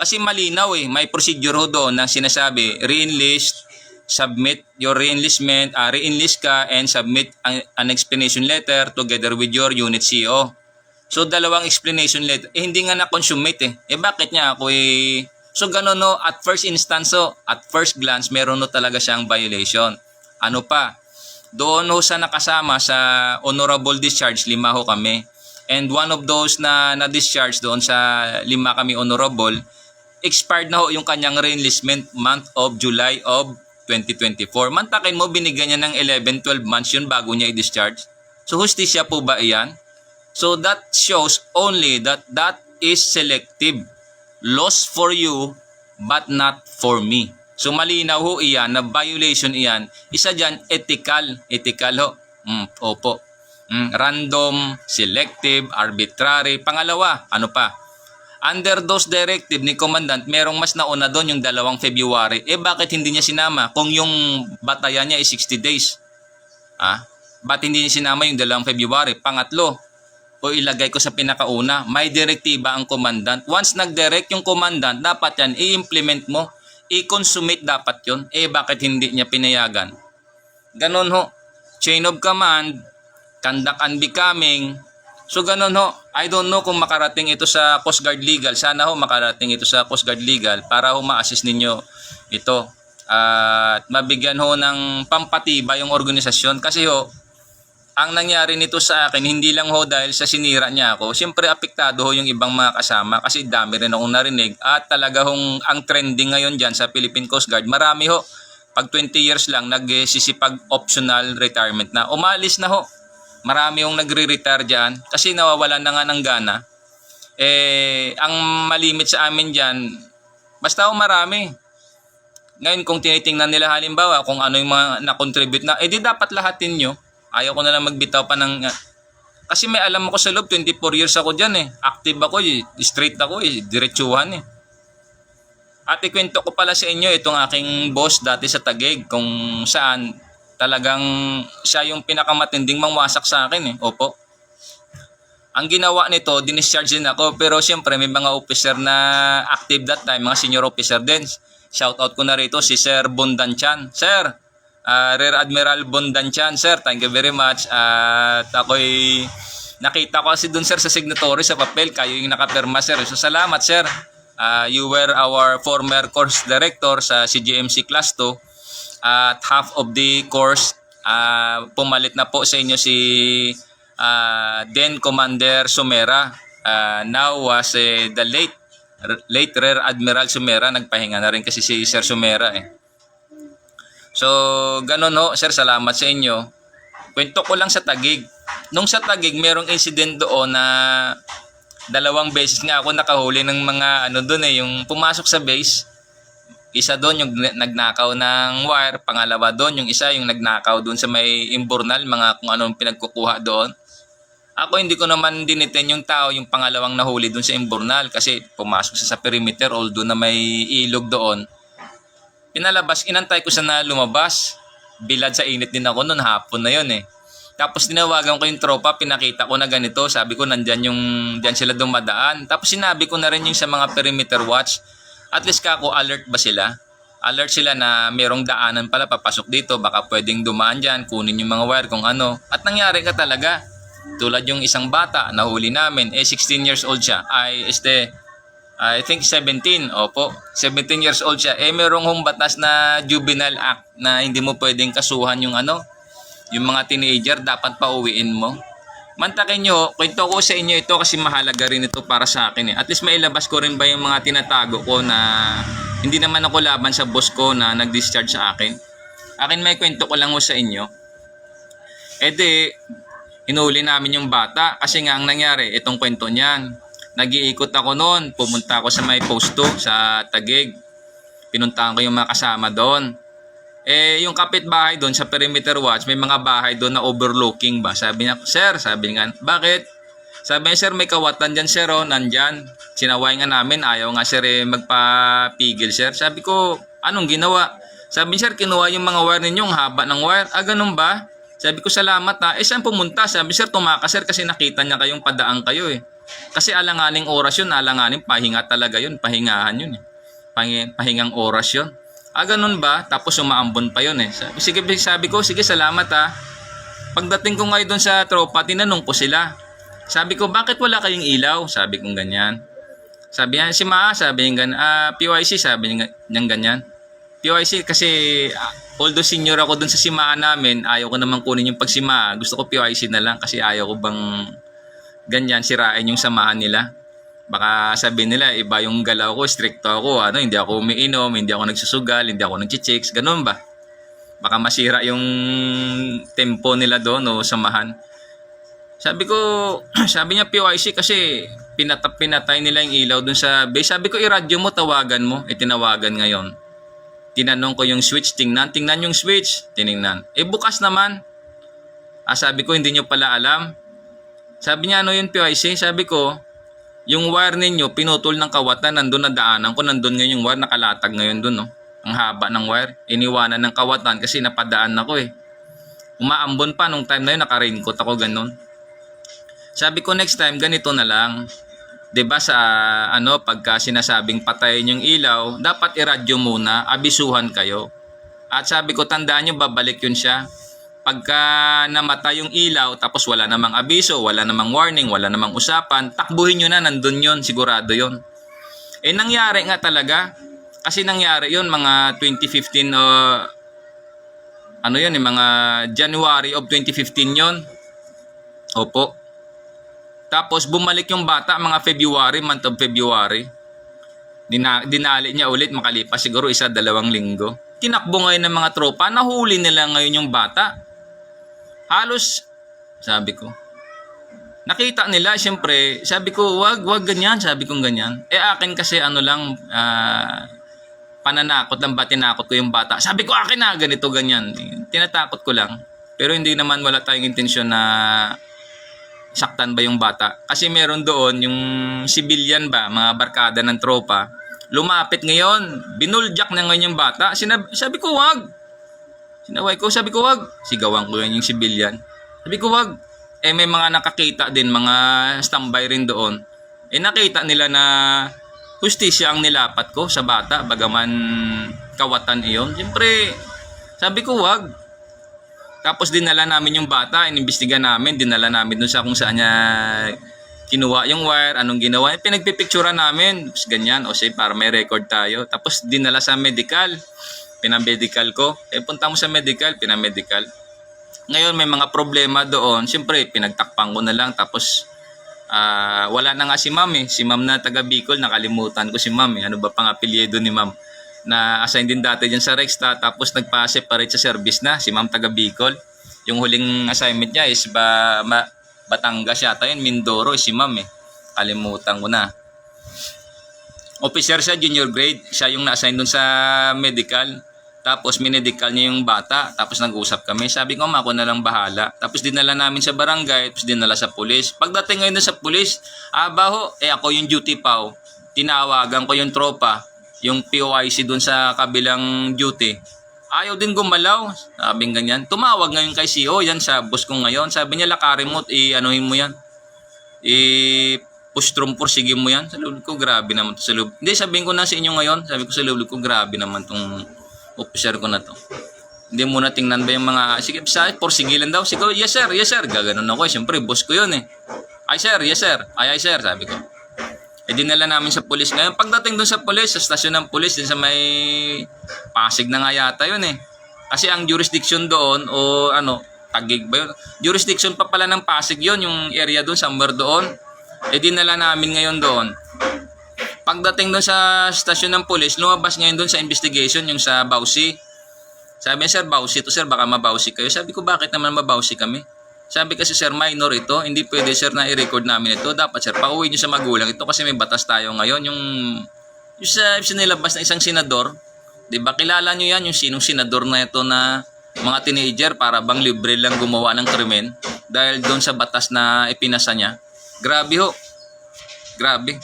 Kasi malinaw may procedure ho doon na sinasabi, re-enlist, submit your re-enlistment, re-enlist ka and submit an explanation letter together with your unit CO. So dalawang explanation letter, hindi nga na-consummate bakit niya ako so ganun at first instance at first glance, meron talaga siyang violation. Ano pa? Doon sa nakasama sa honorable discharge, 5 ho kami. And one of those na na-discharge doon sa 5 kami honorable, expired na ho yung kanyang re-enlistment month of July of 2024. Mantakin mo, binigyan niya ng 11-12 months yun bago niya i-discharge. So hustisya po ba iyan? So that shows only that that is selective. Loss for you but not for me. So malinaw ho iyan na violation iyan. Isa dyan, ethical. Ethical ho. Opo. Random, selective, arbitrary. Pangalawa, ano pa? Under those directive ni Commandant, merong mas nauna doon yung 2 February. Bakit hindi niya sinama? Kung yung batayan niya ay 60 days. Ba't hindi niya sinama yung 2 February? Pangatlo, ilagay ko sa pinakauna, may direktiba ang Commandant. Once nag-direct yung Commandant, dapat yan, i-implement mo. I-consummate dapat yun. Bakit hindi niya pinayagan? Ganon ho. Chain of command, conduct unbecoming, So ganun ho, I don't know kung makarating ito sa Coast Guard Legal. Sana ho makarating ito sa Coast Guard Legal para ho ma-assist ninyo ito. At mabigyan ho ng pampatibay yung organisasyon. Kasi ho, ang nangyari nito sa akin, hindi lang ho dahil sa sinira niya ako. Siyempre apektado ho yung ibang mga kasama kasi dami rin akong narinig. At talaga hong ang trending ngayon dyan sa Philippine Coast Guard, marami ho, pag 20 years lang, nagsisipag optional retirement na. Umalis na ho. Marami yung nagre-retire dyan kasi nawawalan na nga ng gana. Ang malimit sa amin dyan, basta marami. Ngayon kung tinitingnan nila halimbawa kung ano yung mga na-contribute na, di dapat lahatin nyo. Ayaw ko na lang magbitaw pa ng... Kasi may alam ako sa loob, 24 years ako dyan Active ako straight ako diretsuhan At ikwento ko pala sa inyo itong aking boss dati sa Taguig kung saan talagang siya yung pinakamatinding mangwasak sa akin Opo. Ang ginawa nito, dinischarge din ako pero siyempre may mga officer na active that time, mga senior officer din. Shout out ko na rito si Sir Bondanchan. Sir, Rear Admiral Bondanchan, sir, thank you very much. At ako'y nakita ko kasi dun sir sa signatory sa papel, kayo yung nakapirma sir. So salamat sir. You were our former course director sa CGMC Class 2. At half of the course, pumalit na po sa inyo si then Commander Sumera. Now was the late Rear Admiral Sumera. Nagpahinga na rin kasi si Sir Sumera So, ganun ho, sir, salamat sa inyo. Kwento ko lang sa Taguig. Nung sa Taguig, merong incident doon na 2 beses nga ako nakahuli ng mga doon yung pumasok sa base. Isa doon yung nagnakaw ng wire, pangalawa doon yung isa yung nagnakaw doon sa may imburnal, mga kung anong pinagkukuha doon. Ako hindi ko naman dinitain yung tao, yung pangalawang nahuli doon sa imburnal kasi pumasok siya sa perimeter although na may ilog doon. Pinalabas, inantay ko siya na lumabas. Bilad sa init din ako noon, hapon na yun Tapos tinawagan ko yung tropa, pinakita ko na ganito, sabi ko diyan sila dumadaan. Tapos sinabi ko na rin yung sa mga perimeter watch. At least kako alert ba sila? Alert sila na merong daanan pala papasok dito, baka pwedeng dumaan dyan, kunin yung mga wire kung ano. At nangyari ka talaga. Tulad yung isang bata, nahuli namin, 16 years old siya. I think 17, opo, 17 years old siya. Merong batas na juvenile act na hindi mo pwedeng kasuhan yung yung mga teenager, dapat pauwiin mo. Mantakin nyo, kwento ko sa inyo ito kasi mahalaga rin ito para sa akin At least mailabas ko rin ba yung mga tinatago ko na hindi naman ako laban sa boss ko na nag-discharge sa akin. Akin may kwento ko lang sa inyo. Hinuli namin yung bata kasi nga ang nangyari, itong kwento niyan. Nag-iikot ako noon, pumunta ako sa may post 2 sa Taguig. Pinuntahan ko yung mga kasama doon. Yung kapitbahay doon sa perimeter watch, may mga bahay doon na overlooking ba. Sabi niya, sir, sabi nga, bakit? Sabi niya, sir, may kawatan dyan, sir, nandyan. Sinaway nga namin, ayaw nga, sir, magpapigil, sir. Sabi ko, anong ginawa? Sabi niya, sir, kinuha yung mga wire ninyo, ang haba ng wire. Ganun ba? Sabi ko, salamat saan pumunta? Sabi, sir, tumakas, sir, kasi nakita niya kayong padaan kayo Kasi alanganing oras yun, alanganing pahinga talaga yun, pahingahan yun Pahingang oras yun. Ganun ba? Tapos umaambon pa yun sabi ko, sige salamat Pagdating ko ngayon doon sa tropa, tinanong ko sila. Sabi ko, bakit wala kayong ilaw? Sabi kong ganyan. Sabi niya, si Ma, sabi niya ganyan. PYC, sabi niya ganyan. PYC kasi, although senior ako doon sa simaan namin, ayaw ko naman kunin yung pagsimaa. Gusto ko PYC na lang kasi ayaw ko bang ganyan, sirain yung samahan nila. Baka sabihin nila, iba yung galaw ko, stricto ako, hindi ako umiinom, hindi ako nagsusugal, hindi ako nagchichicks, ganun ba? Baka masira yung tempo nila doon o samahan. Sabi ko, sabi niya PYC kasi pinatay nila yung ilaw doon sa base. Sabi ko, iradyo mo, tawagan mo. Tinawagan ngayon. Tinanong ko yung switch, tingnan yung switch, tiningnan. Bukas naman. Sabi ko, hindi nyo pala alam. Sabi niya, ano yun PYC? Sabi ko, yung wire ninyo, pinutol ng kawatan, nandun na daanan ko, nandun ngayon yung wire, nakalatag ngayon dun Ang haba ng wire, iniwanan ng kawatan kasi napadaan ako Umaambon pa nung time na yun, naka-raincoat ako ganun. Sabi ko next time, ganito na lang. 'Di ba sa pagka sinasabing patayin yung ilaw, dapat iradyo muna, abisuhan kayo. At sabi ko, tandaan nyo, babalik yun siya. pagka namatay yung ilaw, tapos wala namang abiso, wala namang warning, wala namang usapan, takbuhin nyo na, nandun yun, sigurado yun. Eh nangyari nga talaga, kasi nangyari yun mga 2015 ano yun mga January of 2015 yun. Opo. Tapos bumalik yung bata mga February, month of February. Dinali niya ulit makalipas siguro 1-2 linggo. Tinakbo ngayon ng mga tropa, nahuli nila ngayon yung bata. Halos, sabi ko, nakita nila, siyempre, sabi ko, wag ganyan, sabi kong ganyan. Eh akin kasi ano lang, pananakot lang ba, tinakot ko yung bata. Sabi ko, akin na, ganito, ganyan. Tinatakot ko lang. Pero hindi naman wala tayong intensyon na saktan ba yung bata. Kasi meron doon yung civilian ba, mga barkada ng tropa, lumapit ngayon, binuljak na ngayon yung bata. Sabi ko, wag. Sinaway ko, sabi ko, wag. Sigawan ko yun yung civilian. Sabi ko, wag. Eh may mga nakakita din, mga standby rin doon. Eh nakita nila na hustisya ang nilapat ko sa bata, bagaman kawatan iyon. Siyempre, sabi ko, wag. Tapos dinala namin yung bata, inimbestiga namin, dinala namin doon sa kung saan niya kinuha yung wire, anong ginawa. Pinagpipicturean namin, ganyan, o say, para may record tayo. Tapos dinala sa medical, pinamedical ko. Eh punta mo sa medical, pinamedical. Ngayon may mga problema doon, siyempre pinagtakpan ko na lang. Tapos wala na nga si ma'am eh. Si ma'am na taga Bicol, nakalimutan ko si ma'am eh. Ano ba pang apelyido ni ma'am? Na assign din dati dyan sa Rexta, tapos nagpa-separate sa service na, si ma'am taga Bicol. Yung huling assignment niya is Batangas yata yun, Mindoro, si ma'am eh. Kalimutan ko na. Officer siya, junior grade. Siya yung na-assign dun sa medical. Tapos minedical niya yung bata. Tapos nag-usap kami. Sabi ko, ako na lang bahala. Tapos dinala namin sa barangay. Tapos dinala sa pulis. Pagdating ngayon sa pulis, baho, ako yung duty pao. Tinawagan ko yung tropa. Yung POIC dun sa kabilang duty. Ayaw din gumalaw. Sabing ganyan. Tumawag ngayon kay CEO. Yan sa boss ko ngayon. Sabi niya, lakarin mo. I-anuhin mo yan. Push through sige mo yan. Sa loob ko, grabe naman to sa loob. Hindi, sabihin ko na sa inyo ngayon. Sabi ko sa loob ko, grabe naman tong officer ko na to. Hindi muna tingnan ba yung mga, sige, porsigilan daw. Sige, yes sir, yes sir. Gaganon ako eh. Siyempre, boss ko yun eh. Ay sir, yes sir. Ay sir, sabi ko. Eh, dinala namin sa pulis ngayon. Pagdating doon sa pulis, sa stasyon ng pulis, din sa may Pasig na nga yata yun eh. Kasi ang jurisdiction doon, o ano, Taguig ba yun? Jurisdiction pa pala ng Pasig yun, yung area doon, somewhere doon. Eh, dinala namin ngayon doon. Pagdating doon sa stasyon ng pulis, lumabas ngayon doon sa investigation, yung sa Bausi. Sabi niya, sir, Bausi to sir, baka mabausi kayo. Sabi ko, bakit naman mabausi kami? Sabi kasi, sir, minor ito. Hindi pwede, sir, na i-record namin ito. Dapat, sir, pauwi nyo sa magulang. Ito kasi may batas tayo ngayon. Yung sa nilabas na isang senador, di ba, kilala nyo yan, yung sinong senador na ito na mga teenager para bang libre lang gumawa ng krimen dahil doon sa batas na ipinasa niya. Grabe ho. Grabe.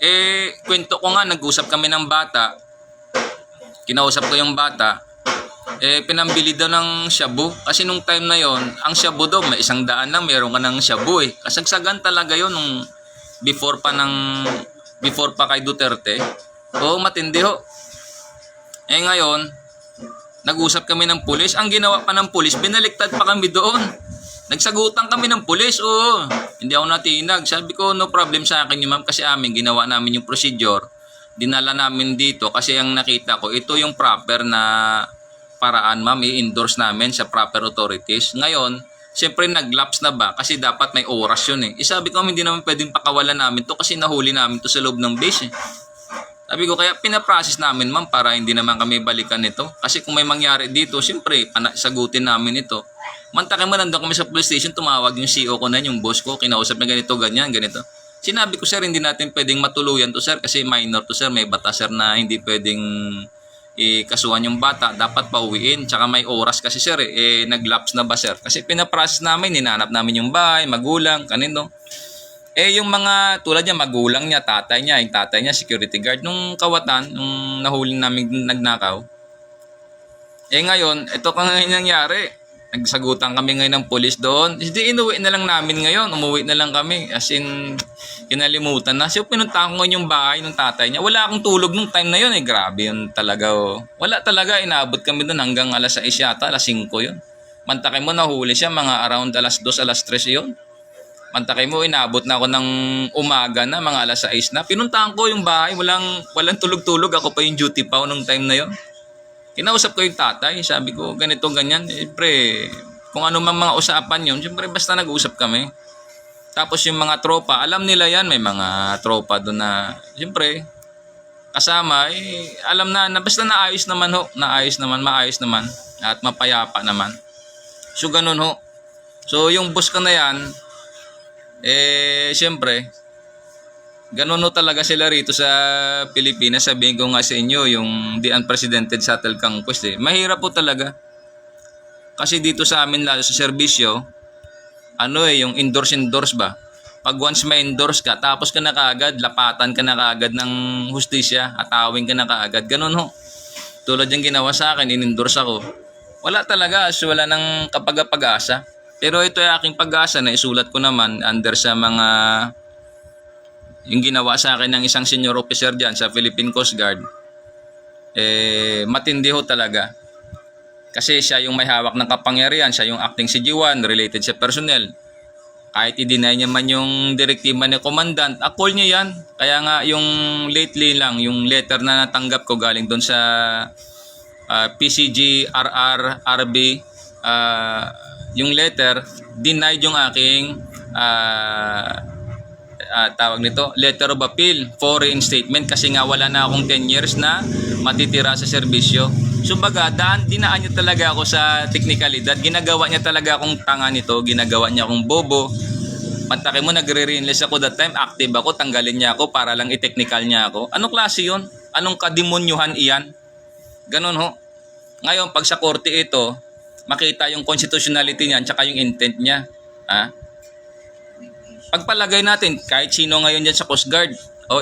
Eh, kwento ko nga, nag-usap kami ng bata. Kinausap ko yung bata. Eh, pinambili daw ng shabu. Kasi nung time na yon, ang shabu daw, may 100 lang, meron ka ng shabu eh. Kasagsagan talaga yon nung before pa kay Duterte. Oo, matindi ho. Eh ngayon, nag-usap kami ng pulis. Ang ginawa pa ng pulis, binaliktad pa kami doon. Nagsagutan kami ng pulis, oo. Hindi ako natinag. Sabi ko, no problem sa akin yung ma'am kasi ginawa namin yung procedure. Dinala namin dito kasi ang nakita ko, ito yung proper na paraan ma'am, i-endorse namin sa proper authorities. Ngayon, siyempre nag-lapse na ba? Kasi dapat may oras yun eh. Sabi ko, hindi naman pwedeng pakawalan namin to kasi nahuli namin to sa loob ng base eh. Sabi ko, kaya pinaprocess namin ma'am para hindi naman kami balikan nito. Kasi kung may mangyari dito, siyempre, sagutin namin ito. Mantakin mo, nandun kami sa police station, tumawag yung CEO ko na, yung boss ko, kinausap na ganito, ganyan, ganito. Sinabi ko, sir, hindi natin pwedeng matuluyan to, sir, kasi minor to, sir. May batas, sir, na hindi pwedeng ikasuhan yung bata. Dapat pauwiin. Tsaka may oras kasi, sir, nag-lapse na ba, sir? Kasi pinaprocess namin, hinanap namin yung bahay, magulang, kanino. Yung mga tulad niya, magulang niya, tatay niya, yung tatay niya, security guard, nung kawatan, nung nahuli namin nagnakaw. Ngayon, ito kang nangyari. Nagsagutan kami ngayon ng pulis doon. Hindi, inuwi na lang namin ngayon. Umuwi na lang kami. As in, kinalimutan na. So, pinuntahan ko ngayon yung bahay ng tatay niya. Wala akong tulog nung time na yun. Grabe yun talaga. Oh. Wala talaga. Inaabot kami doon hanggang alas 6 yata. Alas 5 yun. Mantakay mo nahuli siya mga around alas 2, alas 3 yun. Mantakay mo inabot na ako ng umaga na, mga alas 6 na. Pinuntahan ko yung bahay, walang tulog-tulog. Ako pa yung duty pa nung time na yon. Kinausap ko yung tatay, sabi ko ganito ganyan. Siyempre, kung ano man mga usapan yun, siyempre basta nag-uusap kami. Tapos yung mga tropa, alam nila yan, may mga tropa doon na, siyempre, kasama, alam na basta naayos naman ho, maayos naman, at mapayapa naman. So, ganun ho. So, yung boss ko na yan, siyempre, ganun ho talaga sila rito sa Pilipinas. Sabihin ko nga sa inyo, yung the unprecedented shuttle conquest mahirap po talaga. Kasi dito sa amin, lalo sa serbisyo, yung endorse ba? Pag once may endorse ka, tapos ka na kaagad, lapatan ka na kaagad ng hustisya, atawin ka na kaagad. Ganun ho. Tulad yung ginawa sa akin, in-endorse ako. Wala talaga, wala nang kapag-pag-asa. Pero ito ay aking pag-asa na isulat ko naman under sa mga yung ginawa sa akin ng isang senior officer dyan sa Philippine Coast Guard. Matindi ho talaga. Kasi siya yung may hawak ng kapangyarihan, siya yung acting CG1 related sa personnel. Kahit i-deny niya man yung direktiba ni Commandant, call niya yan. Kaya nga yung lately lang, yung letter na natanggap ko galing doon sa PCG, RR, RB, yung letter, denied yung aking tawag nito, letter of appeal for reinstatement kasi nga wala na akong 10 years na matitira sa serbisyo. So baga, dinaan niya talaga ako sa teknikalidad. Ginagawa niya talaga akong tanga nito, ginagawa niya akong bobo. Pantake mo, nagre-reenlist ako that time, active ako, tanggalin niya ako para lang i-technical niya ako. Anong klase yun? Anong kademonyuhan iyan? Ganun ho. Ngayon, pag sa korte ito, makita yung constitutionality niyan tsaka yung intent niya. Pagpalagay natin, kahit sino ngayon dyan sa Coast Guard,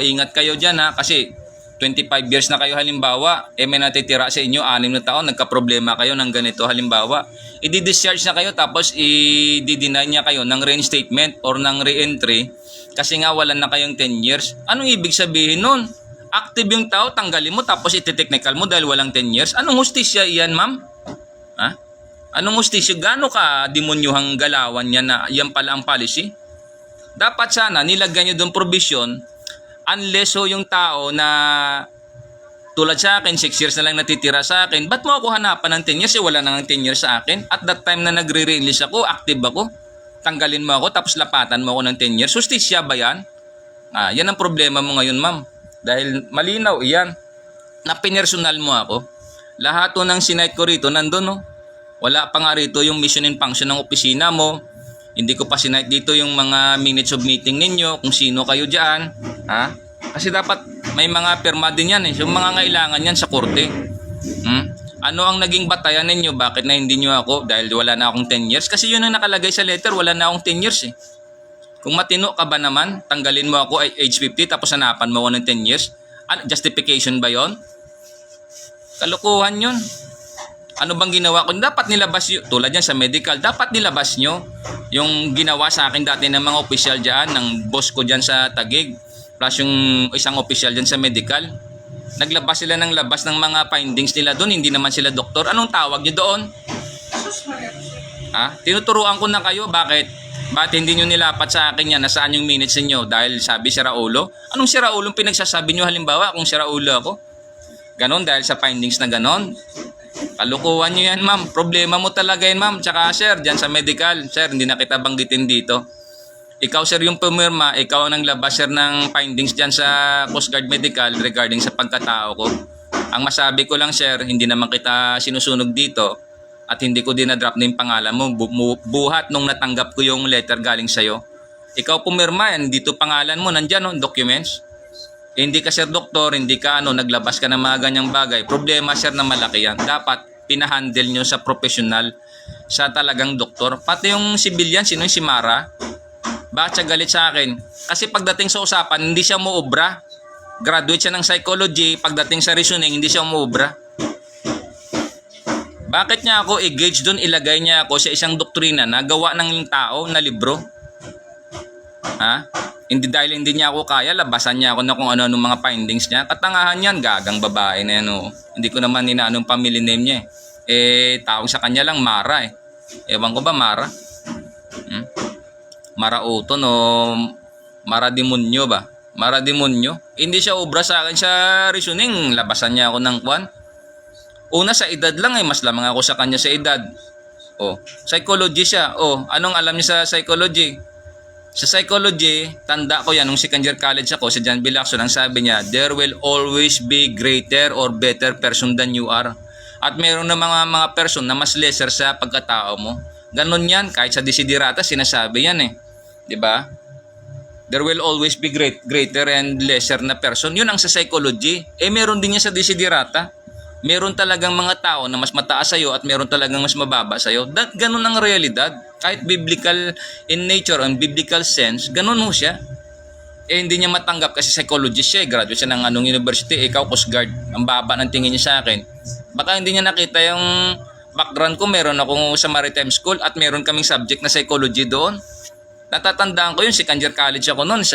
ingat kayo dyan kasi 25 years na kayo halimbawa, may natitira sa inyo, 6 na taon, nagka-problema kayo ng ganito halimbawa. I-discharge na kayo tapos i-deny niya kayo ng reinstatement or ng re-entry kasi nga wala na kayong 10 years. Anong ibig sabihin nun? Active yung tao, tanggalin mo tapos iti-technical mo dahil walang 10 years. Anong hustisya iyan, ma'am? Anong hustisya? Gano'n ka demonyuhang galawan niya na yan pala ang policy? Dapat sana nilagyan nyo doon provision unless yung tao na tulad sa akin, 6 years na lang natitira sa akin, ba't mo ako hanapan ng 10 years? Wala na ng 10 years sa akin. At that time na nagre-release ako, active ako. Tanggalin mo ako tapos lapatan mo ako ng 10 years. Hustisya ba yan? Yan ang problema mo ngayon, ma'am. Dahil malinaw iyan na pinersonal mo ako. Lahat ng sinight ko rito nandun. Wala pa nga rito yung mission and function ng opisina mo. Hindi ko pa sinight dito yung mga minutes of meeting ninyo, kung sino kayo dyan. Kasi dapat may mga pirma din yan. Yung mga ngailangan yan sa korte. Ano ang naging batayan ninyo? Bakit na hindi nyo ako? Dahil wala na akong 10 years. Kasi yun ang nakalagay sa letter, wala na akong 10 years Kung matino ka ba naman, tanggalin mo ako age 50 tapos hanapan mo ako ng 10 years? Justification ba yon? Kalokohan yun. Ano bang ginawa ko? Dapat nilabas yun. Tulad yan sa medical, dapat nilabas nyo yung ginawa sa akin dati ng mga opisyal dyan, ng boss ko dyan sa Taguig, plus yung isang opisyal dyan sa medical. Naglabas sila ng labas ng mga findings nila doon, hindi naman sila doktor. Anong tawag nyo doon? Tinuturuan ko na kayo, bakit? Bakit hindi nyo nilapat sa akin yan? Nasaan yung minutes niyo? Dahil sabi si Raulo? Anong si Raulo pinagsasabi nyo halimbawa kung si Raulo ako? Ganon, dahil sa findings na ganon. Kalukuhan nyo yan, ma'am. Problema mo talaga yan, ma'am. Tsaka, sir, dyan sa medical. Sir, hindi na kita banggitin dito. Ikaw, sir, yung pumirma. Ikaw ang naglabas, sir, ng findings dyan sa Coast Guard Medical regarding sa pagkatao ko. Ang masabi ko lang, sir, hindi naman kita sinusunog dito at hindi ko din na-drop na yung pangalan mo. Buhat nung natanggap ko yung letter galing sa'yo. Ikaw pumirma, yan. Dito pangalan mo. Nandyan, documents. Hindi ka, sir, doktor, hindi ka naglabas ka ng mga ganyang bagay. Problema, sir, na malaki yan. Dapat pinahandle nyo sa professional, sa talagang doktor. Pati yung civilian, sino yung si Mara? Bakit siya galit sa akin? Kasi pagdating sa usapan, hindi siya umuobra. Graduate siya ng psychology, pagdating sa reasoning, hindi siya umuobra. Bakit niya ako i-gauge doon, ilagay niya ako sa isang doktrina na gawa ng tao na libro? Hindi dahil hindi niya ako kaya, labasan niya ako na kung ano-ano mga findings niya. Katangahan yan, gagang babae na yan. Hindi ko naman inaanong family name niya. Tawag sa kanya lang Mara Ewan ko ba, Mara? Mara Uton o Mara Demonyo ba? Mara Demonyo? Hindi siya obra sa akin sa reasoning. Labasan niya ako ng kwan. Una, sa edad lang mas lamang ako sa kanya sa edad. Psychology siya. Anong alam niya sa psychology? Sa psychology, tanda ko yan, nung second year college ako, si John B. Lacson, ang sabi niya, there will always be greater or better person than you are. At meron na mga person na mas lesser sa pagkatao mo. Ganon yan, kahit sa desiderata, sinasabi yan Diba? There will always be greater and lesser na person. Yun ang sa psychology. Meron din yan sa desiderata. Meron talagang mga tao na mas mataas sa'yo at meron talagang mas mababa sa'yo. Ganun ang realidad. Kahit biblical in nature and biblical sense, ganun mo siya. Hindi niya matanggap kasi psychologist siya. Graduate siya ng university. Ikaw, Coast Guard. Ang baba ng tingin niya sa akin. Baka hindi niya nakita yung background ko. Meron ako sa maritime school at meron kaming subject na psychology doon. Natatandaan ko yun, second year college ako noon.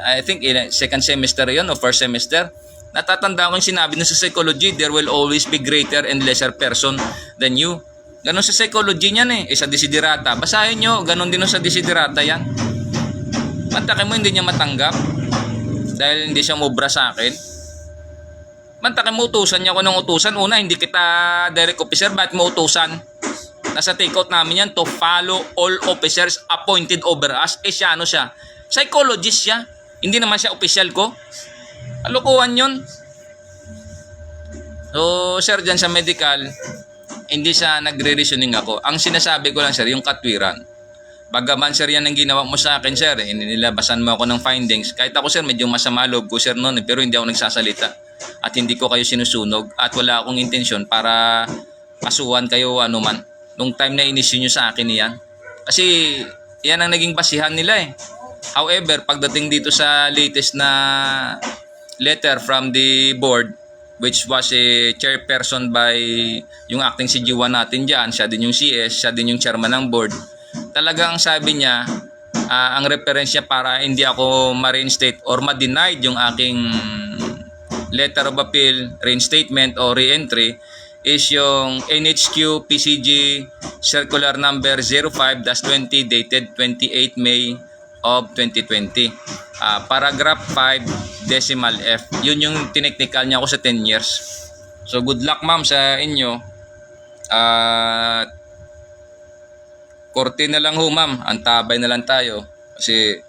I think second semester yun o first semester. Natatandaan ko yung sinabi nun sa psychology, there will always be greater and lesser person than you. Ganon sa psychology niyan sa desiderata. Basahin nyo, ganon din sa desiderata yan. Mantakin mo hindi niya matanggap dahil hindi siya mobra sa akin. Mantakin mo, utusan niya ako ng utusan. Una, hindi kita direct officer, ba't mo utusan? Nasa takeout namin yan, to follow all officers appointed over us. Siya siya? Psychologist siya. Hindi naman siya official ko. Alokohan yun. So, sir, dyan sa medical, hindi sa nagre-reasoning ako. Ang sinasabi ko lang, sir, yung katwiran. Bagaman, sir, yan ang ginawa mo sa akin, sir. Nilabasan mo ako ng findings. Kahit ako, sir, medyo masama loob ko, sir, noon. Pero hindi ako nagsasalita. At hindi ko kayo sinusunog. At wala akong intensyon para kasuhan kayo anuman. Nung time na inisyu nyo sa akin yan. Kasi, yan ang naging basihan nila However, pagdating dito sa latest na letter from the board, which was chairperson by yung acting CG1 natin dyan, siya din yung CS, siya din yung chairman ng board. Talagang sabi niya, ang reference niya para hindi ako ma-reinstate or ma-denied yung aking letter of appeal, reinstatement o re-entry is yung NHQ PCG Circular Number 05-20 dated 28 May of 2020. Paragraph 5, decimal F. Yun yung tineknikal niya ako sa 10 years. So good luck ma'am sa inyo. Korte na lang ho ma'am. Antabay na lang tayo. Kasi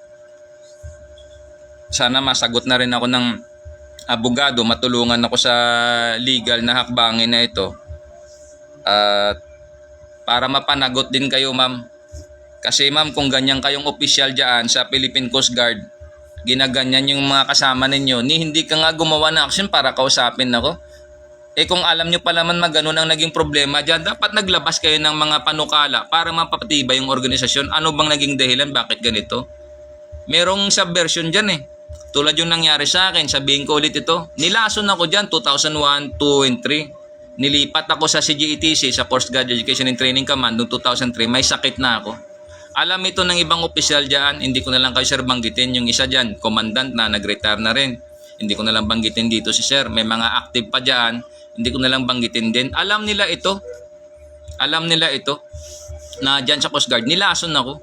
sana masagot na rin ako ng abogado. Matulungan ako sa legal na hakbangin na ito. Para mapanagot din kayo ma'am. Kasi ma'am, kung ganyan kayong opisyal dyan sa Philippine Coast Guard, ginaganyan yung mga kasama ninyo, hindi ka nga gumawa ng action para kausapin ako. Kung alam nyo pala man maganon ang naging problema dyan, dapat naglabas kayo ng mga panukala para mapapatibay yung organisasyon. Ano bang naging dahilan? Bakit ganito? Merong subversion dyan Tulad yung nangyari sa akin, sabihin ko ulit ito. Nilason ako dyan 2001, 2, and 3. Nilipat ako sa CGETC, sa Coast Guard Education and Training Command noong 2003. May sakit na ako. Alam ito ng ibang opisyal dyan, hindi ko na lang kayo sir banggitin. Yung isa dyan, commandant na nag-retire na rin. Hindi ko na lang banggitin dito si sir. May mga active pa dyan, hindi ko na lang banggitin din. Alam nila ito na dyan sa Coast Guard, nilason ako.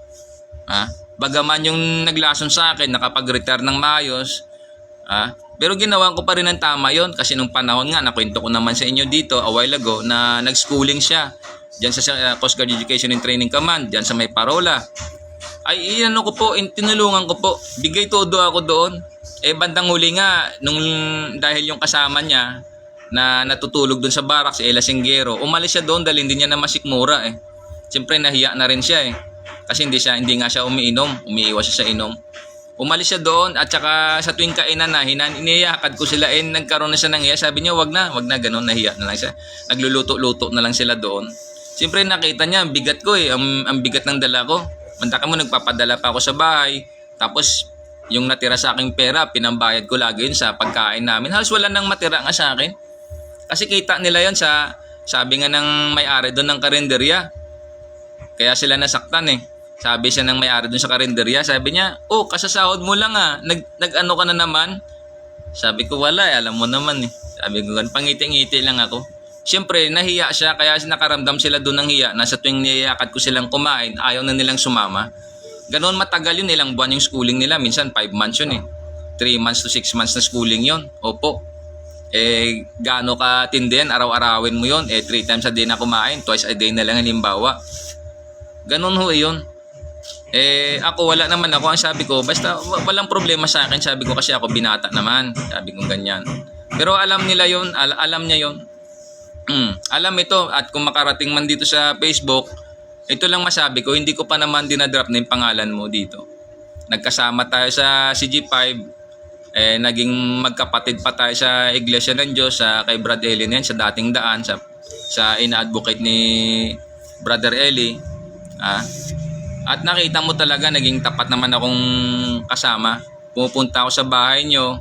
Bagaman yung naglason sa akin, nakapag-retire ng maayos, pero ginawa ko pa rin ng tama yon kasi nung panahon nga, nakwento ko naman sa inyo dito a while ago na nag-schooling siya dyan sa Coast Guard Education and Training Command, dyan sa may Parola. Ay, tinulungan ko po. Bigay todo ako doon. Bandang huli nga, dahil yung kasama niya na natutulog doon sa barracks, si Ella Singuero, umalis siya doon dahil hindi niya na masikmura Siyempre, nahiya na rin siya Kasi hindi nga siya umiinom. Umiiwas siya sa inom. Umalis siya doon at saka sa tuwing kainan na, iniyakad ko sila nagkaroon na siya ng iya. Sabi niya, wag na ganun, nahiya na lang siya. Nagluluto-luto na lang sila doon. Siyempre nakita niya, ang bigat ko ang bigat ng dala ko. Mantaka mo, nagpapadala pa ako sa bahay. Tapos, yung natira sa aking pera, pinambayad ko lagi yun sa pagkain namin. Halos wala nang matira nga sa akin. Kasi kita nila yon sabi nga ng may-ari doon ng karinderya. Kaya sila nasaktan Sabi siya ng may-ari doon sa karinderya, sabi niya, kasasahod mo lang nag-ano ka na naman. Sabi ko, wala alam mo naman Sabi ko, pangiti-ngiti lang ako. Siyempre, nahiya siya kaya nakaramdam sila doon ng hiya na sa tuwing niyayakad ko silang kumain, ayaw na nilang sumama. Ganoon matagal yun, ilang buwan yung schooling nila. Minsan 5 months yun eh. 3 months to 6 months na schooling yun. Opo. Gaano ka tindi yan, araw-arawin mo yun. 3 times a day na kumain, twice a day na lang halimbawa. Ganoon ho yun. Ako wala naman ako. Ang sabi ko, basta walang problema sa akin. Sabi ko kasi ako binata naman. Sabi ko ganyan. Pero alam nila yun, alam niya yun. Alam ito at kung makarating man dito sa Facebook, ito lang masabi ko, hindi ko pa naman dinadrop na yung pangalan mo dito. Nagkasama tayo sa CG5, naging magkapatid pa tayo sa Iglesia ng Diyos, sa kay Brad Eli yan, sa dating daan, sa ina-advocate ni Brother Eli. At nakita mo talaga, naging tapat naman akong kasama. Pumupunta ako sa bahay nyo,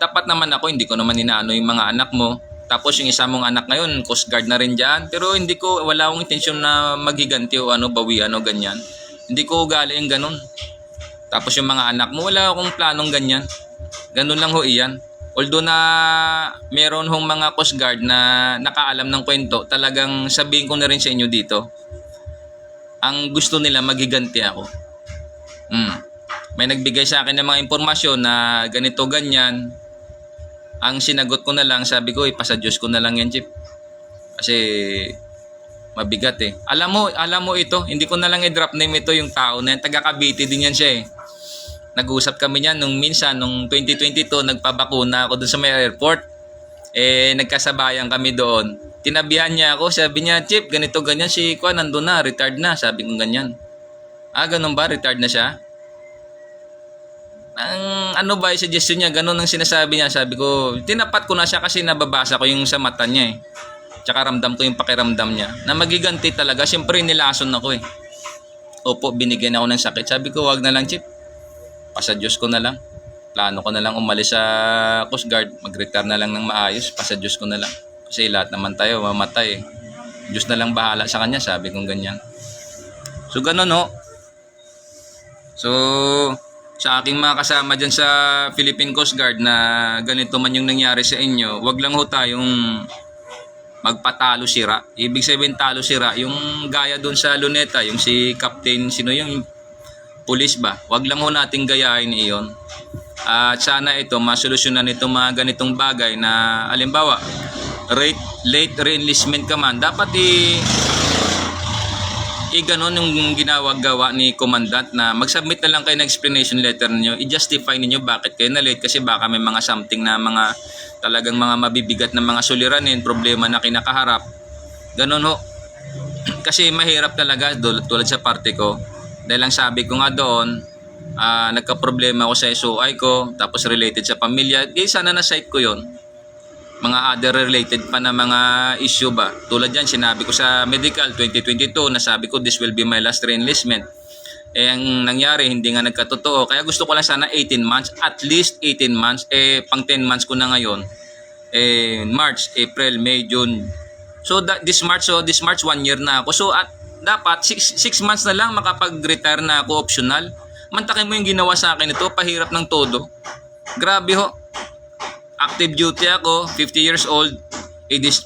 tapat naman ako, hindi ko naman inaano yung mga anak mo. Tapos yung isa mong anak ngayon, Coast Guard na rin dyan. Pero wala akong intensyon na maghiganti o bawian o ganyan. Hindi ko ugali yung ganun. Tapos yung mga anak mo, wala akong planong ganyan. Ganun lang ho iyan. Although na meron hong mga Coast Guard na nakaalam ng kwento, talagang sabihin ko na rin sa inyo dito. Ang gusto nila, maghiganti ako. May nagbigay sa akin ng mga impormasyon na ganito, ganyan. Ang sinagot ko na lang, sabi ko, ipasa Diyos ko na lang yan, Chip. Kasi mabigat eh. Alam mo ito, hindi ko na lang i-drop name ito yung tao na yan. Taga Cavite din yan siya eh. Nag-uusap kami niyan nung 2022, nagpabakuna ako doon sa may airport. Nagkasabayan kami doon. Tinabihan niya ako, sabi niya, Chip, ganito ganyan, si Kwan nandun na, retired na. Sabi ko ganyan. Ganun ba? Retired na siya? Ano ba yung suggestion niya? Ganun ang sinasabi niya. Sabi ko, tinapat ko na siya kasi nababasa ko yung sa mata niya eh. Tsaka ramdam ko yung pakiramdam niya. Na magiganti talaga. Siyempre nilason ako eh. Opo, binigyan ako ng sakit. Sabi ko, wag na lang, Chip. Pasa Diyos ko na lang. Plano ko na lang umalis sa Coast Guard. Mag-retire na lang ng maayos. Pasa Diyos ko na lang. Kasi lahat naman tayo mamatay eh. Diyos na lang bahala sa kanya. Sabi kong ganyan. So ganun ho. So sa aking mga kasama dyan sa Philippine Coast Guard na ganito man yung nangyari sa inyo, wag lang ho tayong magpatalo sira. Ibig sabihin talo sira, yung gaya doon sa Luneta, yung si Captain, sino yung police ba? Wag lang ho nating gayahin iyon. At sana ito, masolusyonan itong mga ganitong bagay na, alimbawa, late re-enlistment ka man, dapat ganon yung gawa ni Commandant na mag-submit na lang kayo ng explanation letter niyo, i-justify niyo bakit kayo na late kasi baka may mga something na mga talagang mga mabibigat na mga suliranin, problema na kinakaharap. Ganon ho. Kasi mahirap talaga tulad sa parte ko. Dahil lang sabi ko nga doon, nagka-problema ako sa SOI ko, tapos related sa pamilya, sana na-site ko yon. Mga other related pa na mga issue ba. Tulad yan, sinabi ko sa medical 2022, nasabi ko this will be my last re-enlistment. Ang nangyari, hindi nga nagkatotoo. Kaya gusto ko lang sana 18 months, at least 18 months. Pang 10 months ko na ngayon. March, April, May, June. So this March 1 year na ako. So dapat 6 months na lang makapag-retire na ako optional. Mantakin mo yung ginawa sa akin ito, pahirap ng todo. Grabe ho. Active duty ako, 50 years old,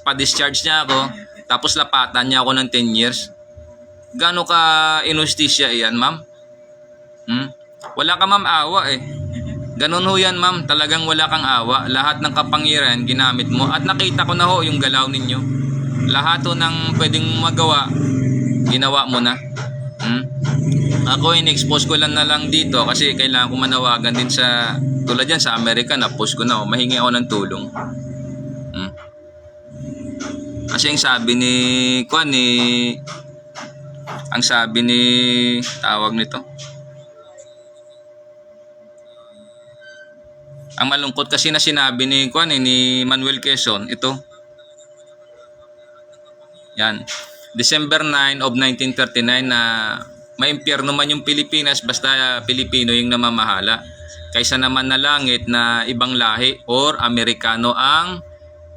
pa-discharge niya ako, tapos lapatan niya ako ng 10 years. Gano'n ka inustisya iyan, ma'am? Wala ka, ma'am, awa eh. Ganun ho yan, ma'am, talagang wala kang awa. Lahat ng kapangyarihan ginamit mo at nakita ko na ho yung galaw ninyo. Lahat ho ng pwedeng magawa, ginawa mo na. Ako in-expose ko lang na lang dito kasi kailangan ko manawagan din sa tulad yan sa Amerika na post ko na mahingi ako ng tulong. Kasi ang sabi ni tawag nito. Ang malungkot kasi na sinabi ni Manuel Quezon ito. Yan. December 9 of 1939 na maimpyerno man yung Pilipinas basta Pilipino yung namamahala. Kaysa naman na langit na ibang lahi or Amerikano ang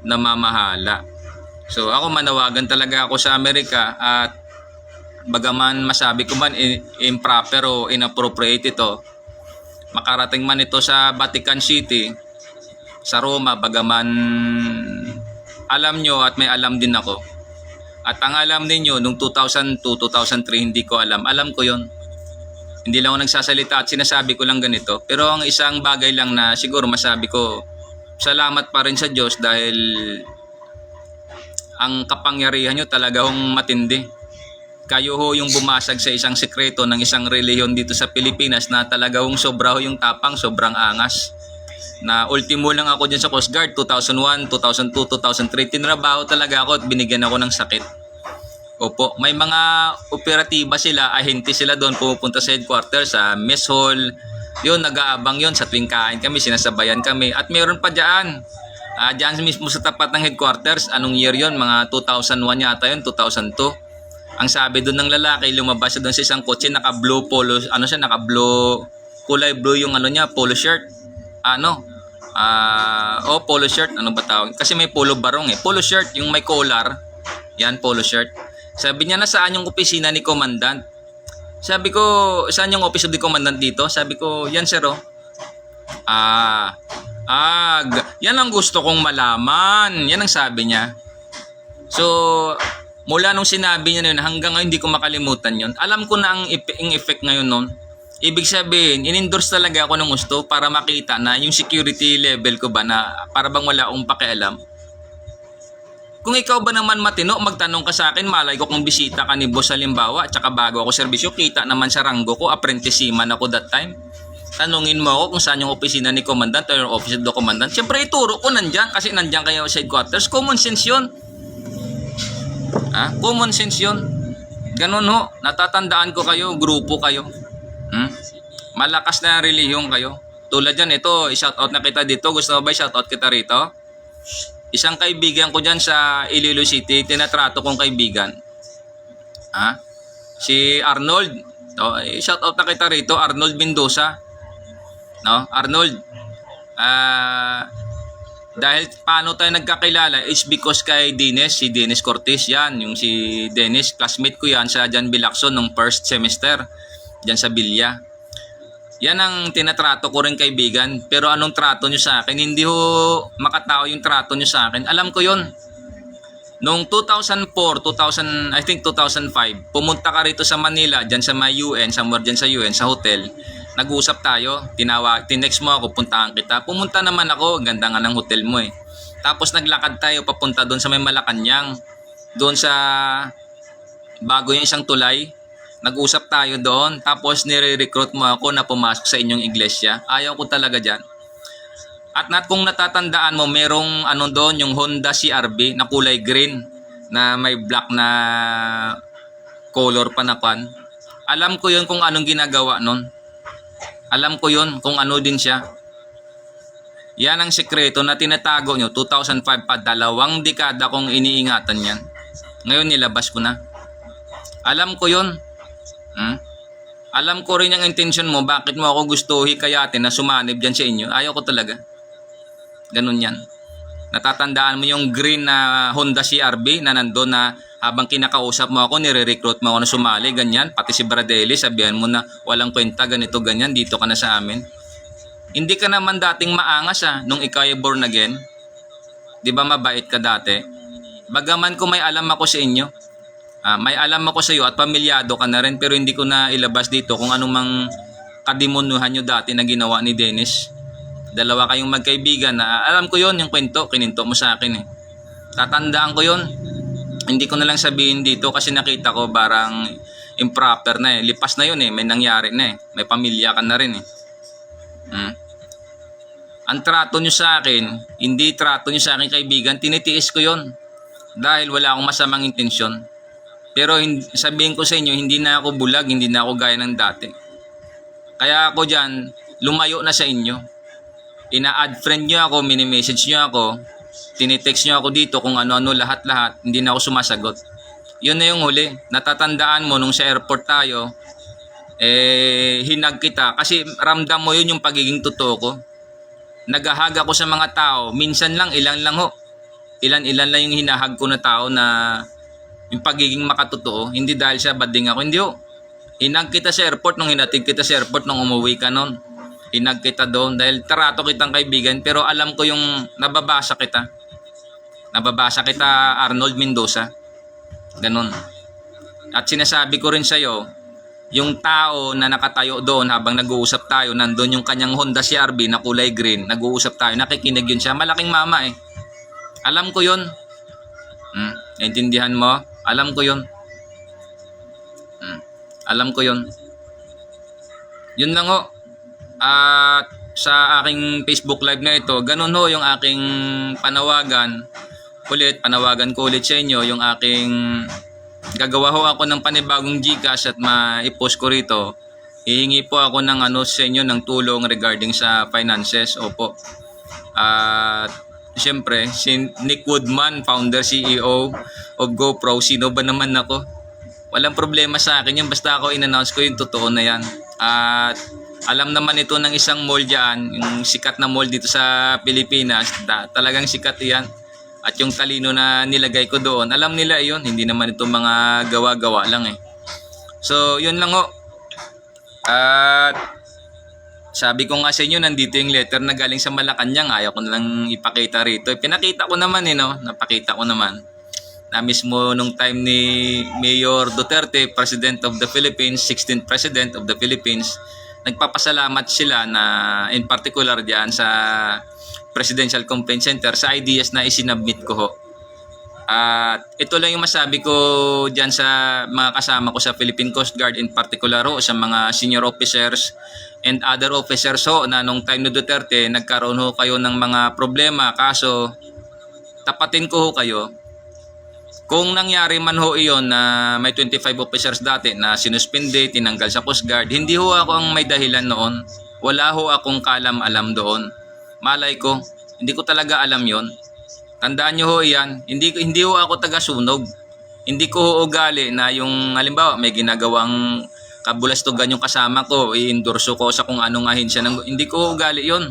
namamahala. So ako manawagan talaga ako sa Amerika at bagaman masabi ko man improper o inappropriate ito, makarating man ito sa Vatican City, sa Roma, bagaman alam nyo at may alam din ako. At ang alam ninyo, nung 2002, 2003, hindi ko alam. Alam ko yon. Hindi lang ako nagsasalita at sinasabi ko lang ganito. Pero ang isang bagay lang na siguro masabi ko, salamat pa rin sa Diyos dahil ang kapangyarihan nyo talaga hong matindi. Kayo ho yung bumasag sa isang sekreto ng isang reliyon dito sa Pilipinas na talaga hong sobra ho yung tapang, sobrang angas. Na ultimo lang ako dyan sa Coast Guard, 2001, 2002, 2003, tinrabaho talaga ako at binigyan ako ng sakit. Opo, may mga operatiba sila, ahente sila doon, pupunta sa headquarters, sa mess hall, yun, nag-aabang yun, sa tuwing kain kami, sinasabayan kami. At meron pa dyan, dyan mismo sa tapat ng headquarters, anong year yun, mga 2001 yata yun, 2002. Ang sabi doon ng lalaki, lumabas siya doon sa isang kotse, naka-blue polo, ano siya, naka-blue, kulay blue yung ano niya, polo shirt. Polo shirt, ano ba tawag? Kasi may polo barong eh. Polo shirt, yung may collar. Yan, polo shirt. Sabi niya, nasaan yung opisina ni Commandant? Sabi ko, saan yung office of the Commandant dito? Sabi ko, yan sir oh. Yan ang gusto kong malaman. Yan ang sabi niya. So, mula nung sinabi niya yun, hanggang ngayon hindi ko makalimutan yun. Alam ko na ang effect ngayon nun. Ibig sabihin, in-endorse talaga ako ng gusto para makita na yung security level ko ba na para bang wala akong pakialam. Kung ikaw ba naman matino, magtanong ka sa akin, malay ko kung bisita ka ni boss halimbawa, tsaka bago ako serbisyo, kita naman sa ranggo ko, apprentice seaman ako that time. Tanungin mo ako kung saan yung opisina ni Commandant or yung office of the Commandant. Siyempre ituro ko nandyan kasi nandyan kayo sa headquarters. Common sense yun. Common sense yun. Ganun ho, natatandaan ko kayo, grupo kayo. Malakas na relihiyon kayo. Tulad yan, ito, i-shoutout na kita dito. Gusto mo ba i-shoutout kita rito? Isang kaibigan ko dyan sa Iloilo City, tinatrato kong kaibigan. Si Arnold. I-shoutout na kita rito, Arnold Mendoza. No? Arnold. Dahil paano tayo nagkakilala, it's because kay Dennis, si Dennis Cortez yan. Yung si Dennis, classmate ko yan sa Jan Bilacson nung first semester. Dyan sa Bilya. Yan ang tinatrato ko rin kaibigan. Pero anong trato nyo sa akin? Hindi ho makatao yung trato nyo sa akin. Alam ko yon. Noong 2004, I think 2005, pumunta ka rito sa Manila, dyan sa may UN, somewhere dyan sa UN, sa hotel. Nag-usap tayo, tinext mo ako, puntahan kita. Pumunta naman ako, ganda nga ng hotel mo eh. Tapos naglakad tayo papunta doon sa may Malacanang. Doon sa bago yung isang tulay. Nag-usap tayo doon, tapos nire-recruit mo ako na pumasok sa inyong iglesia. Ayaw ko talaga dyan. At kung natatandaan mo, merong ano doon, yung Honda CRV na kulay green, na may black na color pa na pan. Alam ko yun kung anong ginagawa nun. Alam ko yun kung ano din siya. Yan ang sekreto na tinatago nyo. 2005 pa, 2 dekada kong iniingatan yan. Ngayon nilabas ko na. Alam ko yun. Alam ko rin yung intention mo, bakit mo ako gusto hikayatin na sumanib dyan sa inyo. Ayaw ko talaga. Ganun yan. Natatandaan mo yung green na Honda CRV na nandun na habang kinakausap mo ako, nire-recruit mo ako na sumali, ganyan. Pati si Bradley, sabihan mo na walang kwenta, ganito, ganyan, dito ka na sa amin. Hindi ka naman dating maangas nung ikaw ay born again. Di ba mabait ka dati? Bagaman ko may alam ako sa inyo. May alam ako sa iyo at pamilyado ka na rin, pero hindi ko na ilabas dito kung anumang kadimunuhan nyo dati na ginawa ni Dennis. Dalawa kayong magkaibigan na alam ko yon yung kwento, kininto mo sa akin eh. Tatandaan ko yon. Hindi ko na lang sabihin dito kasi nakita ko parang improper na eh. Lipas na yun eh, may nangyari na eh. May pamilya ka na rin eh. Ang trato nyo sa akin, hindi trato nyo sa akin kaibigan, tinitiis ko yon. Dahil wala akong masamang intensyon. Pero sabihin ko sa inyo, hindi na ako bulag, hindi na ako gaya ng dati. Kaya ako dyan, lumayo na sa inyo. Ina-add friend nyo ako, mini-message nyo ako, tinitext nyo ako dito kung ano-ano, lahat-lahat, hindi na ako sumasagot. Yun na yung huli. Natatandaan mo nung sa airport tayo, hinag kita. Kasi ramdam mo yun yung pagiging totoo ko. Naghahag ako sa mga tao, minsan lang, ilan lang ho. Ilan-ilan lang yung hinahag ko na tao na yung pagiging makatotoo, hindi dahil sa bading ako, hindi ho. Hinag kita sa airport nung hinatid kita sa airport nung umuwi ka nun. Hinag kita doon dahil tarato kitang kaibigan, pero alam ko yung nababasa kita. Nababasa kita, Arnold Mendoza. Ganon. At sinasabi ko rin sa'yo, yung tao na nakatayo doon habang nag-uusap tayo, nandun yung kanyang Honda CR-V na kulay green, nag-uusap tayo, nakikinig yun siya. Malaking mama eh. Alam ko yun. Naintindihan mo? Alam ko yun. Alam ko yun. Yun lang ho. At sa aking Facebook live na ito, ganun ho yung aking panawagan. Panawagan ko ulit sa inyo yung aking gagawa ho ako ng panibagong GCash at ma-post ko rito. Hihingi po ako ng sa inyo ng tulong regarding sa finances. Opo. At siyempre, si Nick Woodman, founder CEO of GoPro, sino ba naman ako? Walang problema sa akin yun, basta ako in-announce ko yung totoo na yan. At alam naman ito ng isang mall dyan, yung sikat na mall dito sa Pilipinas, talagang sikat yan. At yung talino na nilagay ko doon, alam nila yun, hindi naman ito mga gawa-gawa lang eh. So, yun lang ho. At sabi ko nga sa inyo, nandito yung letter na galing sa Malacanang. Ayaw ko na lang ipakita rito. Pinakita ko naman napakita ko naman. Na mismo nung time ni Mayor Duterte, President of the Philippines, 16th President of the Philippines, nagpapasalamat sila na in particular diyan sa Presidential Complaint Center sa ideas na isinabmit ko ho. At ito lang yung masabi ko diyan sa mga kasama ko sa Philippine Coast Guard, in particular ho sa mga senior officers and other officers ho, na nung time ni Duterte nagkaroon ho kayo ng mga problema, kaso tapatin ko ho kayo. Kung nangyari man ho iyon na may 25 officers dati na sinuspinde, tinanggal sa Coast Guard, hindi ho ako ang may dahilan noon. Wala ho akong kalam-alam doon. Malay ko, hindi ko talaga alam yon. Tandaan nyo ho yan, hindi ho ako taga-sunog. Hindi ko ho ugali na yung halimbawa may ginagawang kabulastugan yung kasama ko, i-endorso ko sa kung anong ahensya. Hindi ko ho ugali yon.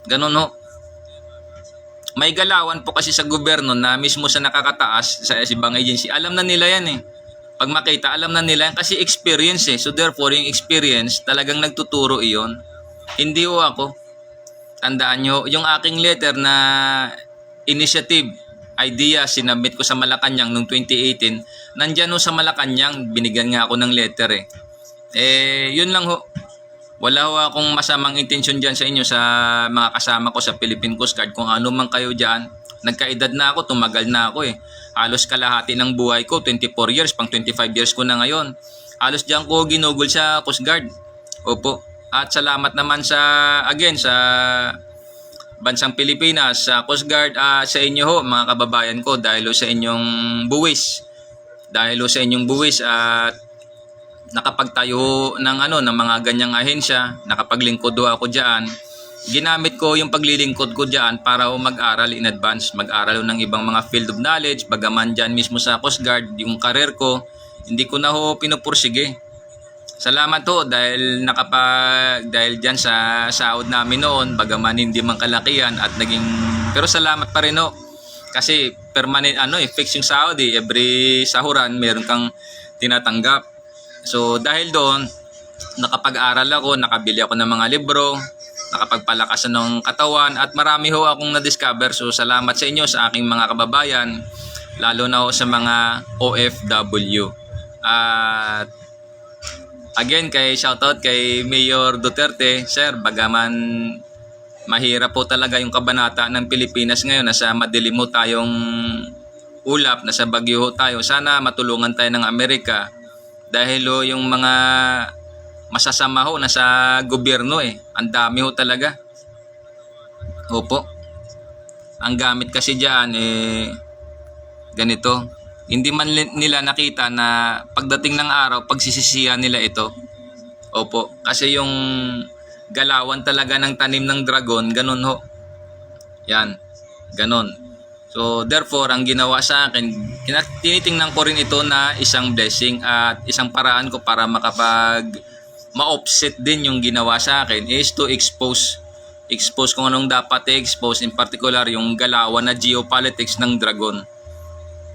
Ganun ho. May galawan po kasi sa gobyerno na mismo sa nakakataas, sa ibang agency, alam na nila yan eh. Pag makita, alam na nila yan kasi experience eh. So therefore, yung experience, talagang nagtuturo iyon. Hindi ho ako. Tandaan nyo, yung aking letter na initiative, idea, sinabit ko sa Malacanang noong 2018, nandyan ho sa Malacanang, binigyan nga ako ng letter eh. Yun lang ho. Wala ho akong masamang intensyon dyan sa inyo, sa mga kasama ko sa Philippine Coast Guard. Kung ano man kayo dyan, nagkaedad na ako, tumagal na ako eh. Halos kalahati ng buhay ko, 24 years, pang 25 years ko na ngayon. Halos dyan ko ginugol sa Coast Guard. Opo. At salamat naman sa bansang Pilipinas, sa Coast Guard, sa inyo ho, mga kababayan ko, dahil ho sa inyong buwis. Dahil ho sa inyong buwis at nakapagtayo ng ng mga ganyang ahensya, nakapaglingkod ho ako diyan. Ginamit ko yung paglilingkod ko diyan para ho mag-aral in advance, mag-aral ho ng ibang mga field of knowledge, bagaman diyan mismo sa Coast Guard, yung career ko, hindi ko na ho pinupursige. Salamat ho dahil dahil diyan sa sahod namin noon, bagaman hindi man kalakihan at pero salamat pa rin ho. Kasi permanent fix yung sahod eh. Every sahuran meron kang tinatanggap. So dahil doon, nakapag-aral ako, nakabili ako ng mga libro, nakapagpalakas ng katawan at marami ho akong na-discover. So salamat sa inyo, sa aking mga kababayan, lalo na ho sa mga OFW. At again, shoutout kay Mayor Duterte. Sir, bagaman mahirap po talaga yung kabanata ng Pilipinas ngayon, nasa madilim mo tayong ulap, nasa bagyo ho tayo, sana matulungan tayo ng Amerika. Dahil ho yung mga masasama ho nasa gobyerno eh. Ang dami ho talaga. Opo. Ang gamit kasi diyan ganito. Hindi man nila nakita na pagdating ng araw, pagsisisihan nila ito. Opo. Kasi yung galawan talaga ng tanim ng dragon, ganun ho. Yan. Ganun. So therefore, ang ginawa sa akin, tinitingnan ko rin ito na isang blessing at isang paraan ko para ma-offset din yung ginawa sa akin is to expose kung anong dapat i-expose, in particular yung galawan na geopolitics ng dragon.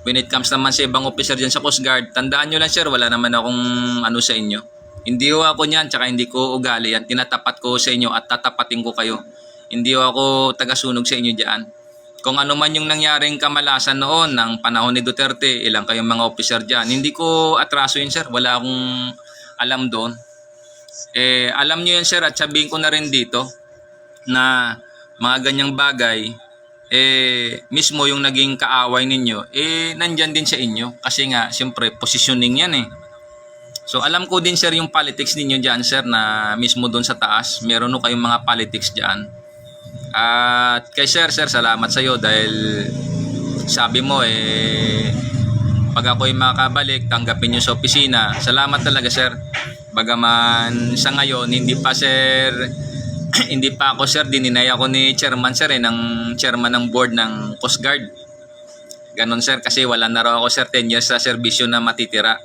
When it comes naman sa ibang officer dyan sa Coast Guard, tandaan nyo lang sir, wala naman akong sa inyo. Hindi ho ako niyan, tsaka hindi ko ugali yan. Tinatapat ko sa inyo at tatapatin ko kayo. Hindi ho ako taga-sunog sa inyo dyan. Kung ano man yung nangyaring kamalasan noon ng panahon ni Duterte, ilang kayong mga officer dyan. Hindi ko atraso yun, sir. Wala akong alam doon. Alam nyo yan, sir, at sabihin ko na rin dito na mga ganyang bagay, mismo yung naging kaaway ninyo, nandyan din sa inyo. Kasi nga, siyempre, positioning yan eh. So, alam ko din, sir, yung politics ninyo dyan, sir, na mismo doon sa taas. Meron no kayong mga politics dyan. At kay sir, salamat sa iyo dahil sabi mo, pag ako'y makabalik, tanggapin nyo sa opisina. Salamat talaga, sir. Bagaman sa ngayon, hindi pa, sir, hindi pa ako, sir, dininay ako ni chairman, sir, ng chairman ng board ng Coast Guard. Ganon, sir, kasi wala na raw ako, sir, 10 years sa serbisyo na matitira.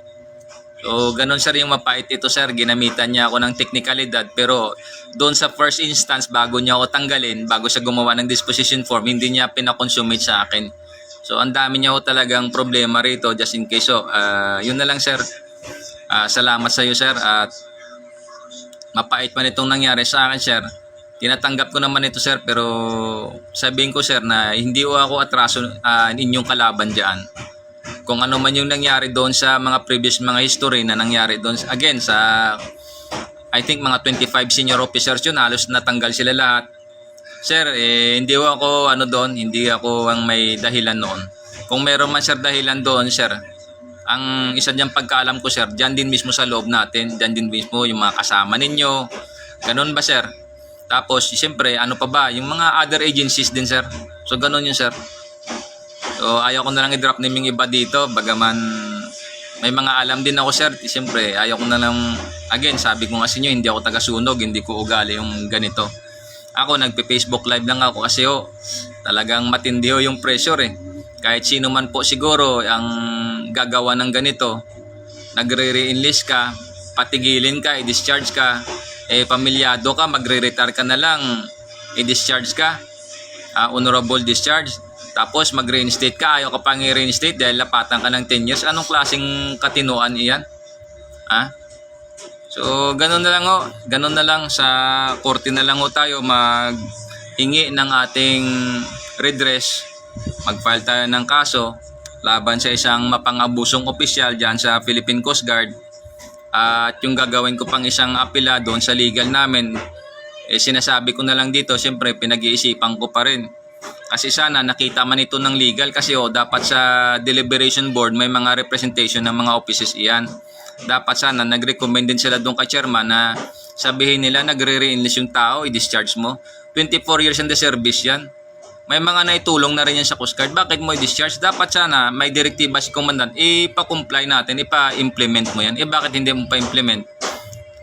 So, ganon, sir, yung mapait ito, sir. Ginamitan niya ako ng teknikalidad. Pero, doon sa first instance, bago niya ako tanggalin, bago siya gumawa ng disposition form, hindi niya pinakonsummate sa akin. So, ang dami niya ako talagang problema rito, just in case. So, yun na lang, sir. Salamat sa iyo, sir. At mapait man itong nangyari sa akin, sir. Tinatanggap ko naman ito, sir. Pero sabihin ko, sir, na hindi ako atraso inyong kalaban dyan. Kung ano man yung nangyari doon sa mga previous mga history na nangyari doon. Again, sa I think mga 25 senior officers yun, halos natanggal sila lahat. Sir, hindi ako doon, hindi ako ang may dahilan noon. Kung meron man, sir, dahilan doon, sir, ang isa diyang pagkaalam ko, sir, dyan din mismo sa loob natin, dyan din mismo yung mga kasama ninyo. Ganun ba, sir? Tapos, siyempre, ano pa ba? Yung mga other agencies din, sir. So, ganun yun, sir. So, ayaw ko na lang i-drop name yung iba dito. Bagaman, may mga alam din ako, sir. Siyempre, ayaw ko na lang, again, sabi ko nga sa inyo, hindi ako taga-sunog, hindi ko ugali yung ganito. Ako, nagpe-Facebook live lang ako kasi, talagang matindi yung pressure eh. Kahit sino man po siguro ang gagawa ng ganito, nagre-re-enlist ka, patigilin ka, i-discharge ka, pamilyado ka, magre-retire ka na lang, i-discharge ka, honorable discharge, tapos mag-reinstate ka, ayaw ka pang i-reinstate dahil lapatan ka ng 10 years. Anong klaseng katinuan iyan? So, ganun na lang sa korte na lang tayo maghingi ng ating redress. Mag-file tayo ng kaso laban sa isang mapang-abusong opisyal dyan sa Philippine Coast Guard. At yung gagawin ko pang isang apela doon sa legal namin, sinasabi ko na lang dito, siyempre pinag-iisipan ko pa rin. Kasi sana nakita man ito ng legal kasi dapat sa deliberation board may mga representation ng mga offices iyan. Dapat sana nag-recommend din sila doon kay chairman na sabihin nila nagre-re-enlist yung tao, i-discharge mo. 24 years in the service yan. May mga naitulong na rin yan sa Coast Guard. Bakit mo i-discharge? Dapat sana may direktiba si Commandant. Ipa-comply natin, ipa-implement mo yan. Bakit hindi mo pa-implement?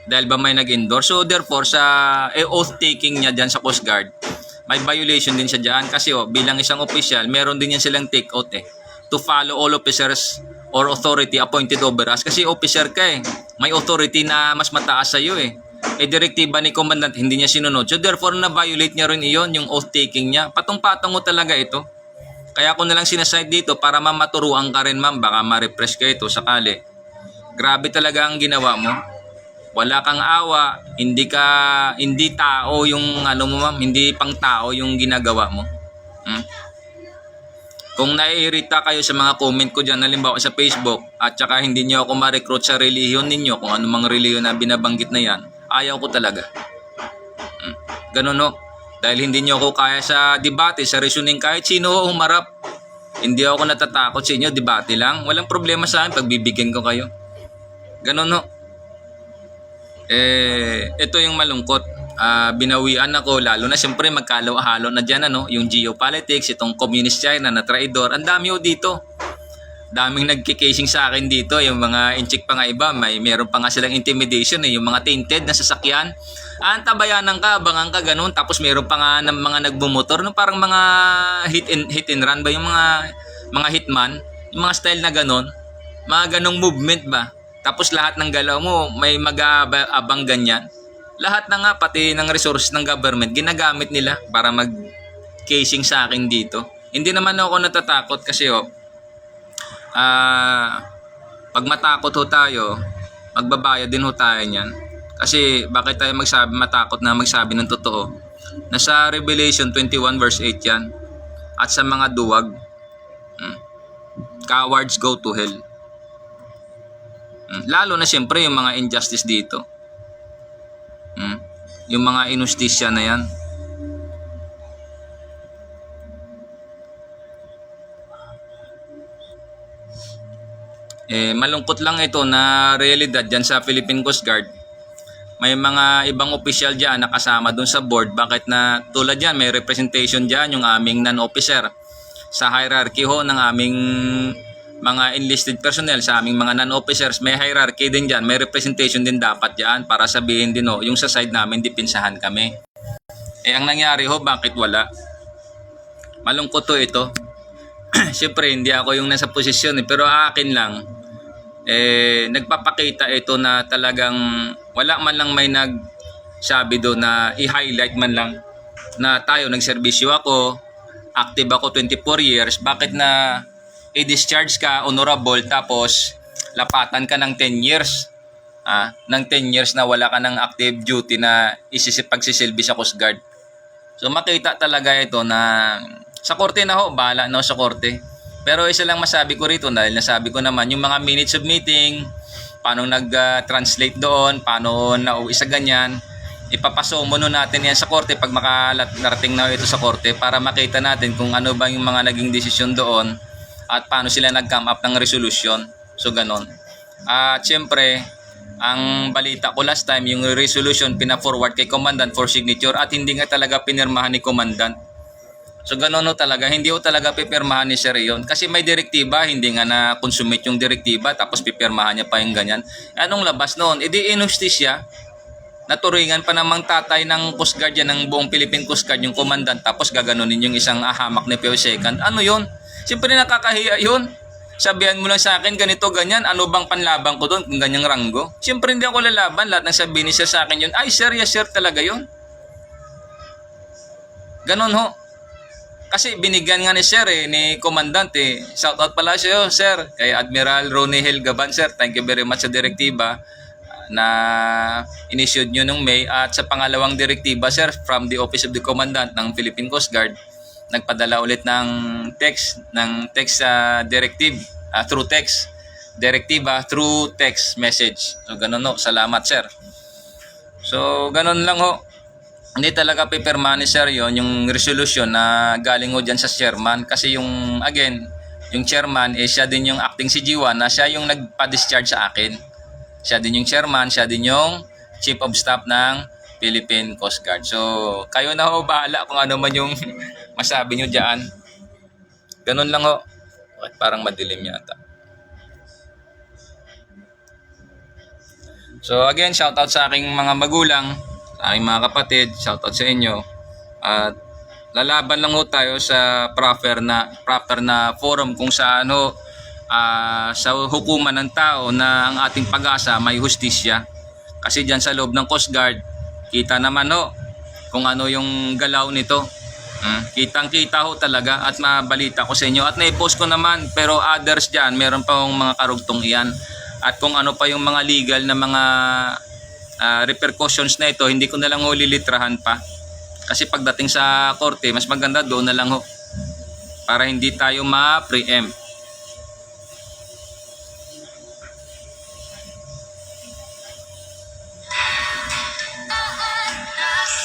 Dahil ba may nag-endorse? So therefore, sa oath-taking niya dyan sa Coast Guard, may violation din siya dyan. Kasi bilang isang official, meron din yan silang take-oath to follow all officers or authority appointed over us. Kasi officer ka may authority na mas mataas sa iyo direktiba ni Commandant, hindi niya sinunod. So therefore, na-violate niya rin iyon, yung oath-taking niya. Patong-patong mo talaga ito. Kaya ako na lang sinaside dito para maturuan ka rin, ma'am. Baka ma-repress ka ito sakali. Grabe talaga ang ginawa mo. Wala kang awa, hindi tao yung mo, ma'am, hindi pang tao yung ginagawa mo. Kung naiirita kayo sa mga comment ko dyan, halimbawa sa Facebook, at saka hindi nyo ako ma-recruit sa relihiyon ninyo, kung anumang relihiyon na binabanggit na yan, ayaw ko talaga. Ganun Dahil hindi nyo ako kaya sa debate, sa reasoning, kahit sino humarap. Hindi ako natatakot sa inyo, debate lang. Walang problema sa akin, pagbibigyan ko kayo. Ganun ito yung malungkot. Binawian ako, lalo na siyempre magkalo-halo na dyan yung geopolitics, itong communist China na traidor. Ang dami dito. Daming nagkikasing sa akin dito, yung mga inchik pa nga iba, meron pa nga silang intimidation yung mga tainted na sasakyan. Antabayanan ka, abangan ka, ganun. Tapos meron pa nga ng mga nagbumotor, parang mga hit and run ba, yung mga hitman, yung mga style na ganun, mga ganung movement ba. Tapos lahat ng galaw mo, may mag-aabang ganyan. Lahat na nga, pati ng resources ng government, ginagamit nila para mag-casing sa akin dito. Hindi naman ako natatakot kasi pag matakot tayo, magbabayad din tayo niyan. Kasi bakit tayo matakot na magsabi ng totoo? Nasa Revelation 21 verse 8 yan. at sa mga duwag. Cowards go to hell. Lalo na siyempre yung mga injustice dito. Yung mga inustisya na yan. Malungkot lang ito na realidad dyan sa Philippine Coast Guard. May mga ibang opisyal dyan na kasama dun sa board. Bakit na tulad dyan, may representation dyan yung aming non-officer. Sa hierarchy ho ng aming mga enlisted personnel, sa aming mga non-officers, may hierarchy din dyan. May representation din dapat dyan para sabihin din ho, yung sa side namin, dipinsahan kami. Ang nangyari ho, bakit wala? Malungkot to ito. Siyempre, hindi ako yung nasa posisyon pero akin lang, nagpapakita ito na talagang wala man lang may nagsabi doon na i-highlight man lang na tayo, nagserbisyo ako, active ako 24 years, bakit na i-discharge ka, honorable, tapos lapatan ka ng 10 years? Ng 10 years na wala ka ng active duty na pagsisilbi sa Coast Guard. So makita talaga ito na sa korte na ho, bahala na sa korte. Pero isa lang masabi ko rito, dahil nasabi ko naman yung mga minutes of meeting, paano nag-translate doon, paano nauwi sa ganyan, ipapasomono natin yan sa korte pag narating na ito sa korte para makita natin kung ano ba yung mga naging desisyon doon at paano sila nag-come up ng resolution. So ganon. At syempre, ang balita ko last time, yung resolution pina-forward kay Commandant for signature at hindi nga talaga pinirmahan ni Commandant. So gano'n talaga, hindi ho talaga pipirmahan ni Sir yun. Kasi may direktiba, hindi nga na-consummate yung direktiba, tapos pipirmahan niya pa yung ganyan. Anong labas noon? Di inustisya, naturingan pa namang tatay ng Coast Guard yan, ng buong Philippine Coast Guard, yung commandant, tapos gaganunin yung isang hamak ni PO Second. Ano yun? Siyempre nakakahiya yun. Sabihan mo lang sa akin, ganito, ganyan, ano bang panlaban ko doon kung ganyang ranggo? Siyempre hindi ako lalaban, lahat ng sabihin ni Sir sa akin yun, ay sir, yes sir talaga yun. Ganon ho. Kasi binigyan nga ni Sir ni Commandant Shout out pala sa'yo, Sir, kay Admiral Ronnie Hill Gaban, Sir. Thank you very much sa direktiba na inissued nyo nung May. At sa pangalawang direktiba, Sir, from the Office of the Commandant ng Philippine Coast Guard, nagpadala ulit ng text directive, through text, direktiba through text message. So, ganun ho. Salamat, Sir. So, ganun lang ho. Hindi talaga pipirmahan ni Sir yun, yung resolution na galing ho dyan sa chairman. Kasi yung chairman, siya din yung acting CG1 na siya yung nagpa-discharge sa akin. Siya din yung chairman, siya din yung chief of staff ng Philippine Coast Guard. So, kayo na ho bahala kung ano man yung masabi nyo dyan. Ganun lang ho. Okay, parang madilim yata. So, again, shout out sa aking mga magulang, aking mga kapatid, shoutout sa inyo. At lalaban lang ho tayo sa proper na forum kung saan ho sa hukuman ng tao na ang ating pag-asa may hustisya. Kasi dyan sa loob ng Coast Guard, kita naman ho kung ano yung galaw nito. Kitang-kita ho talaga at mabalita ko sa inyo. At na-post ko naman, pero others dyan, meron pa hong mga karugtong iyan. At kung ano pa yung mga legal na mga repercussions na ito, hindi ko na lang ho lilitrahan pa. Kasi pagdating sa korte, mas maganda doon na lang ho. Para hindi tayo ma-preempt.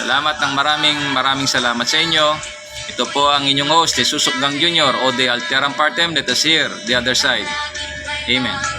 Salamat ng maraming salamat sa inyo. Ito po ang inyong host, Susok Gang Jr. o The Alteram Partem. Let us hear the other side. Amen.